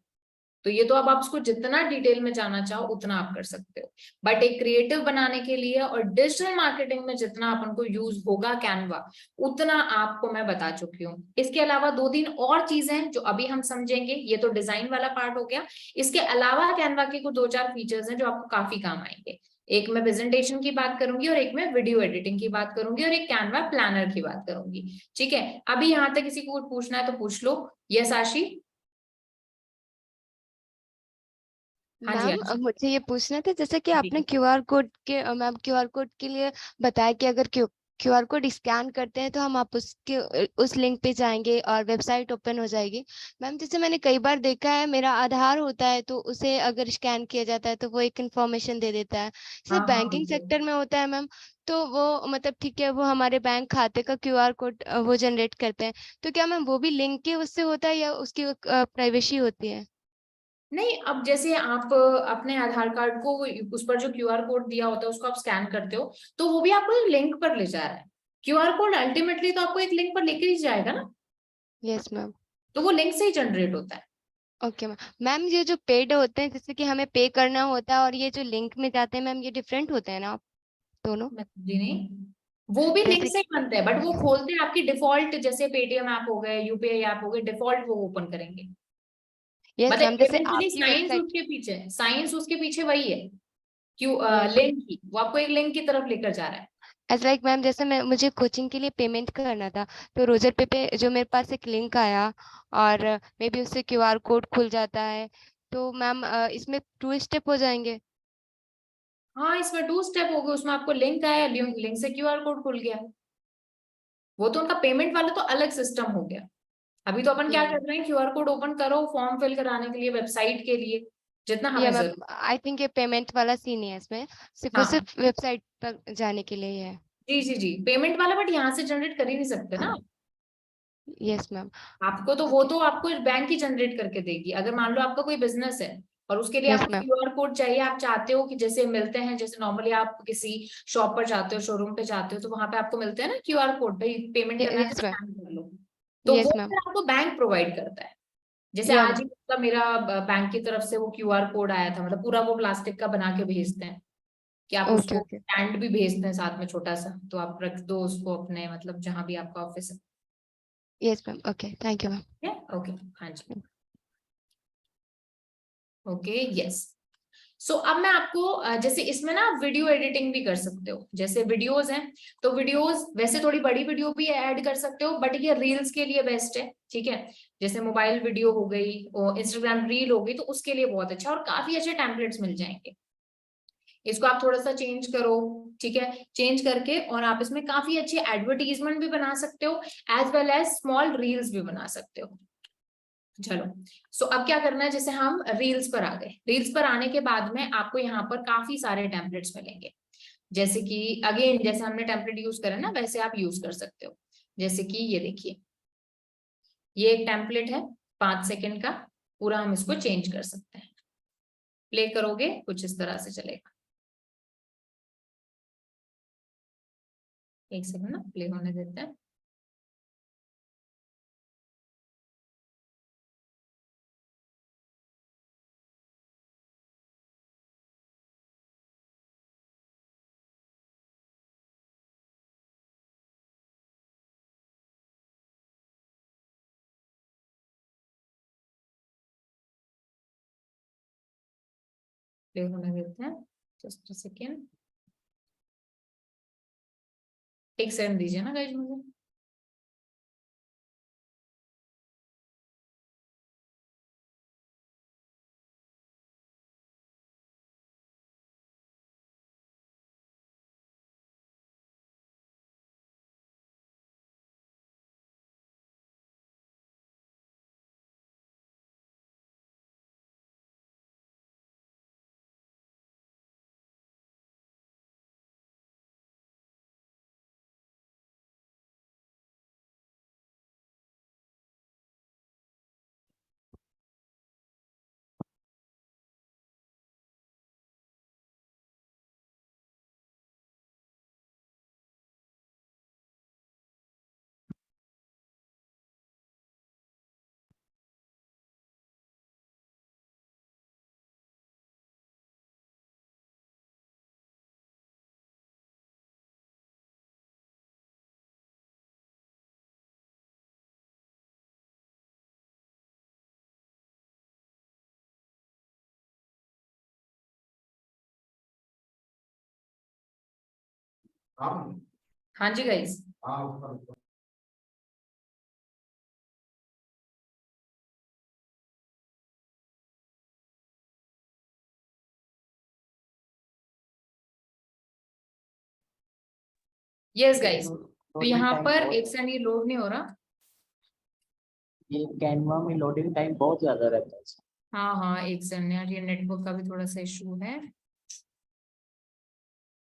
तो ये तो अब आप उसको जितना डिटेल में जाना चाहो उतना आप कर सकते हो, बट एक क्रिएटिव बनाने के लिए और डिजिटल मार्केटिंग में जितना अपन को यूज होगा कैनवा, उतना आपको मैं बता चुकी हूँ। इसके अलावा 2-3 और चीजें हैं जो अभी हम समझेंगे, ये तो डिजाइन वाला पार्ट हो गया। इसके अलावा कैनवा के कुछ 2-4 फीचर्स हैं जो आपको काफी काम आएंगे। एक मैं प्रेजेंटेशन की बात करूंगी, और एक मैं वीडियो एडिटिंग की बात करूंगी, और एक कैनवा प्लानर की बात करूंगी, ठीक है। अभी यहाँ तक किसी को कुछ पूछना है तो पूछ लो। यस आशी? हाँ जी मैम आशी। मुझे ये पूछना था, जैसे कि जी। आपने क्यूआर कोड के मैम क्यूआर कोड के लिए बताया कि अगर क्यूआर कोड स्कैन करते हैं तो हम आप उसके उस लिंक पे जाएंगे और वेबसाइट ओपन हो जाएगी। मैम जैसे मैंने कई बार देखा है, मेरा आधार होता है तो उसे अगर स्कैन किया जाता है तो वो एक इन्फॉर्मेशन दे देता है। जैसे हाँ हाँ बैंकिंग बिल्कुल। सेक्टर में होता है मैम, तो वो मतलब ठीक है, वो हमारे बैंक खाते का क्यूआर कोड वो जनरेट करते हैं, तो क्या मैम वो भी लिंक के उससे होता है या उसकी प्राइवेसी होती है? नहीं, अब जैसे आप अपने आधार कार्ड को उस पर जो क्यूआर कोड दिया होता है उसको आप स्कैन करते हो, तो वो भी आपको एक लिंक पर ले जा रहा है। क्यूआर कोड अल्टीमेटली तो आपको एक लिंक पर लेकर ही जाएगा ना, यस मैम। तो वो लिंक से ही जनरेट होता है। Okay ma'am. मैम ये जो पेड होते हैं, जैसे कि हमें पे करना होता है, और ये जो लिंक में जाते हैं मैम, ये डिफरेंट होते हैं ना दोनों? जी नहीं, वो भी लिंक जैसे से ही बनते हैं, बट वो खोलते हैं आपकी डिफॉल्ट, जैसे पेटीएम ऐप हो गए, यूपीआई ऐप हो गए, डिफॉल्ट वो ओपन करेंगे। यस मतलब मैम, जैसे इवेंचुअली आपकी साइंस वेबसाइट। उसके पीछे, साइंस उसके पीछे वही है, क्यों यस लिंक की, वो आपको एक लिंक की तरफ लेकर जा रहा है। एज लाइक मैम, जैसे मैं मुझे कोचिंग के लिए पेमेंट करना था, तो रोजर पे जो मेरे पास एक लिंक आया और मे बी उससे क्यूआर कोड खुल जाता है, तो मैम इसमें 2 स्टेप हो जाएंगे? हाँ, इसमें 2 स्टेप हो गए, उसमें आपको लिंक आया, लिंक से क्यूआर कोड खुल गया। वो तो उनका पेमेंट वाला तो अलग सिस्टम हो गया। अभी तो अपन क्या या कर रहे हैं, क्यूआर कोड ओपन करो फॉर्म फिल कराने के लिए, वेबसाइट के लिए, जितना या हमें मैम, जरूरत। आई थिंक ये पेमेंट वाला सीन है इसमें, सिर्फ वो हाँ सिर्फ वेबसाइट पर जाने के लिए ही है। जी जी जी, पेमेंट वाला, बट यहाँ से जनरेट कर ही नहीं सकते ना। Yes ma'am. आपको तो वो ओके। तो आपको बैंक ही जनरेट करके देगी। अगर मान लो आपका कोई बिजनेस है और उसके लिए यस आपको मैम। क्यूआर कोड चाहिए, आप चाहते हो कि जैसे मिलते हैं, जैसे नॉर्मली आप किसी शॉप पर जाते हो, शोरूम पे जाते हो, तो वहां पे आपको मिलते हैं ना क्यूआर कोड, भाई पेमेंट करना है यस मैम। स्कैन कर लो। तो वो यस मैम। फिर आपको बैंक प्रोवाइड करता है। जैसे या आज ही मतलब मेरा बैंक की तरफ से वो क्यूआर कोड आया था, मतलब पूरा वो प्लास्टिक का बना के भेजते हैं, कि आप ओके उसको ओके। स्टैंड भी भेजते हैं साथ में छोटा सा, तो आप रख दो उसको अपने, मतलब जहां भी आपका ऑफिस है। Yes ma'am. Okay, thank you ma'am. Okay हाँ जी, ओके यस। सो अब मैं आपको जैसे इसमें ना वीडियो एडिटिंग भी कर सकते हो, जैसे वीडियोस हैं, तो वीडियोस वैसे थोड़ी बड़ी वीडियो भी ऐड कर सकते हो, बट ये रील्स के लिए बेस्ट है, ठीक है। जैसे मोबाइल वीडियो हो गई और इंस्टाग्राम रील हो गई, तो उसके लिए बहुत अच्छा, और काफी अच्छे टेम्पलेट्स मिल जाएंगे। इसको आप थोड़ा सा चेंज करो, ठीक है, चेंज करके और आप इसमें काफी अच्छे एडवर्टीजमेंट भी बना सकते हो, as well as small reels भी बना सकते हो। चलो, सो अब क्या करना है, जैसे हम रील्स पर आ गए, रील्स पर आने के बाद में आपको यहाँ पर काफी सारे टेम्पलेट्स मिलेंगे, जैसे कि अगेन जैसे हमने टेम्पलेट यूज करा ना, वैसे आप यूज कर सकते हो। जैसे कि ये देखिए, ये एक टेम्पलेट है 5 सेकंड का, पूरा हम इसको चेंज कर सकते हैं। प्ले करोगे कुछ इस तरह से चलेगा। एक सेकंड ना, प्ले होने देते हैं। प्ले होने देते हैं, जस्ट सेकेंड, एक सेकंड दीजिए ना गाइज मुझे। हाँ जी गाइज, यस गाइज, तो यहाँ पर एक सेकंड ये लोड नहीं हो रहा। ये कैनवा में लोडिंग टाइम बहुत ज्यादा रहता है। हाँ हाँ, एक सेकंड यार, ये नेटवर्क का भी थोड़ा सा इशू है।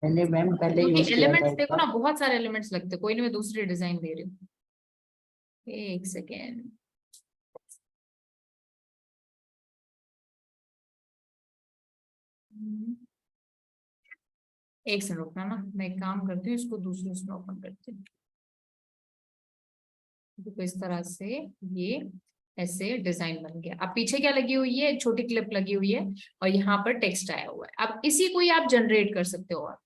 मैंने मैम पहले यूज क्योंकि किया था एलिमेंट्स देखो इसका। ना, बहुत सारे एलिमेंट्स लगते हैं, कोई नहीं, मैं दूसरी डिजाइन दे रही हूँ। एक सेकेंड, एक सेकंड रुकना ना, मैं एक काम करती हूँ, इसको दूसरे उसमें ओपन करती हूँ। देखो इस तरह से ये ऐसे डिजाइन बन गया। अब पीछे क्या लगी हुई है, छोटी क्लिप लगी हुई है और यहाँ पर टेक्स्ट आया हुआ है। अब इसी को ही आप जनरेट कर सकते हो और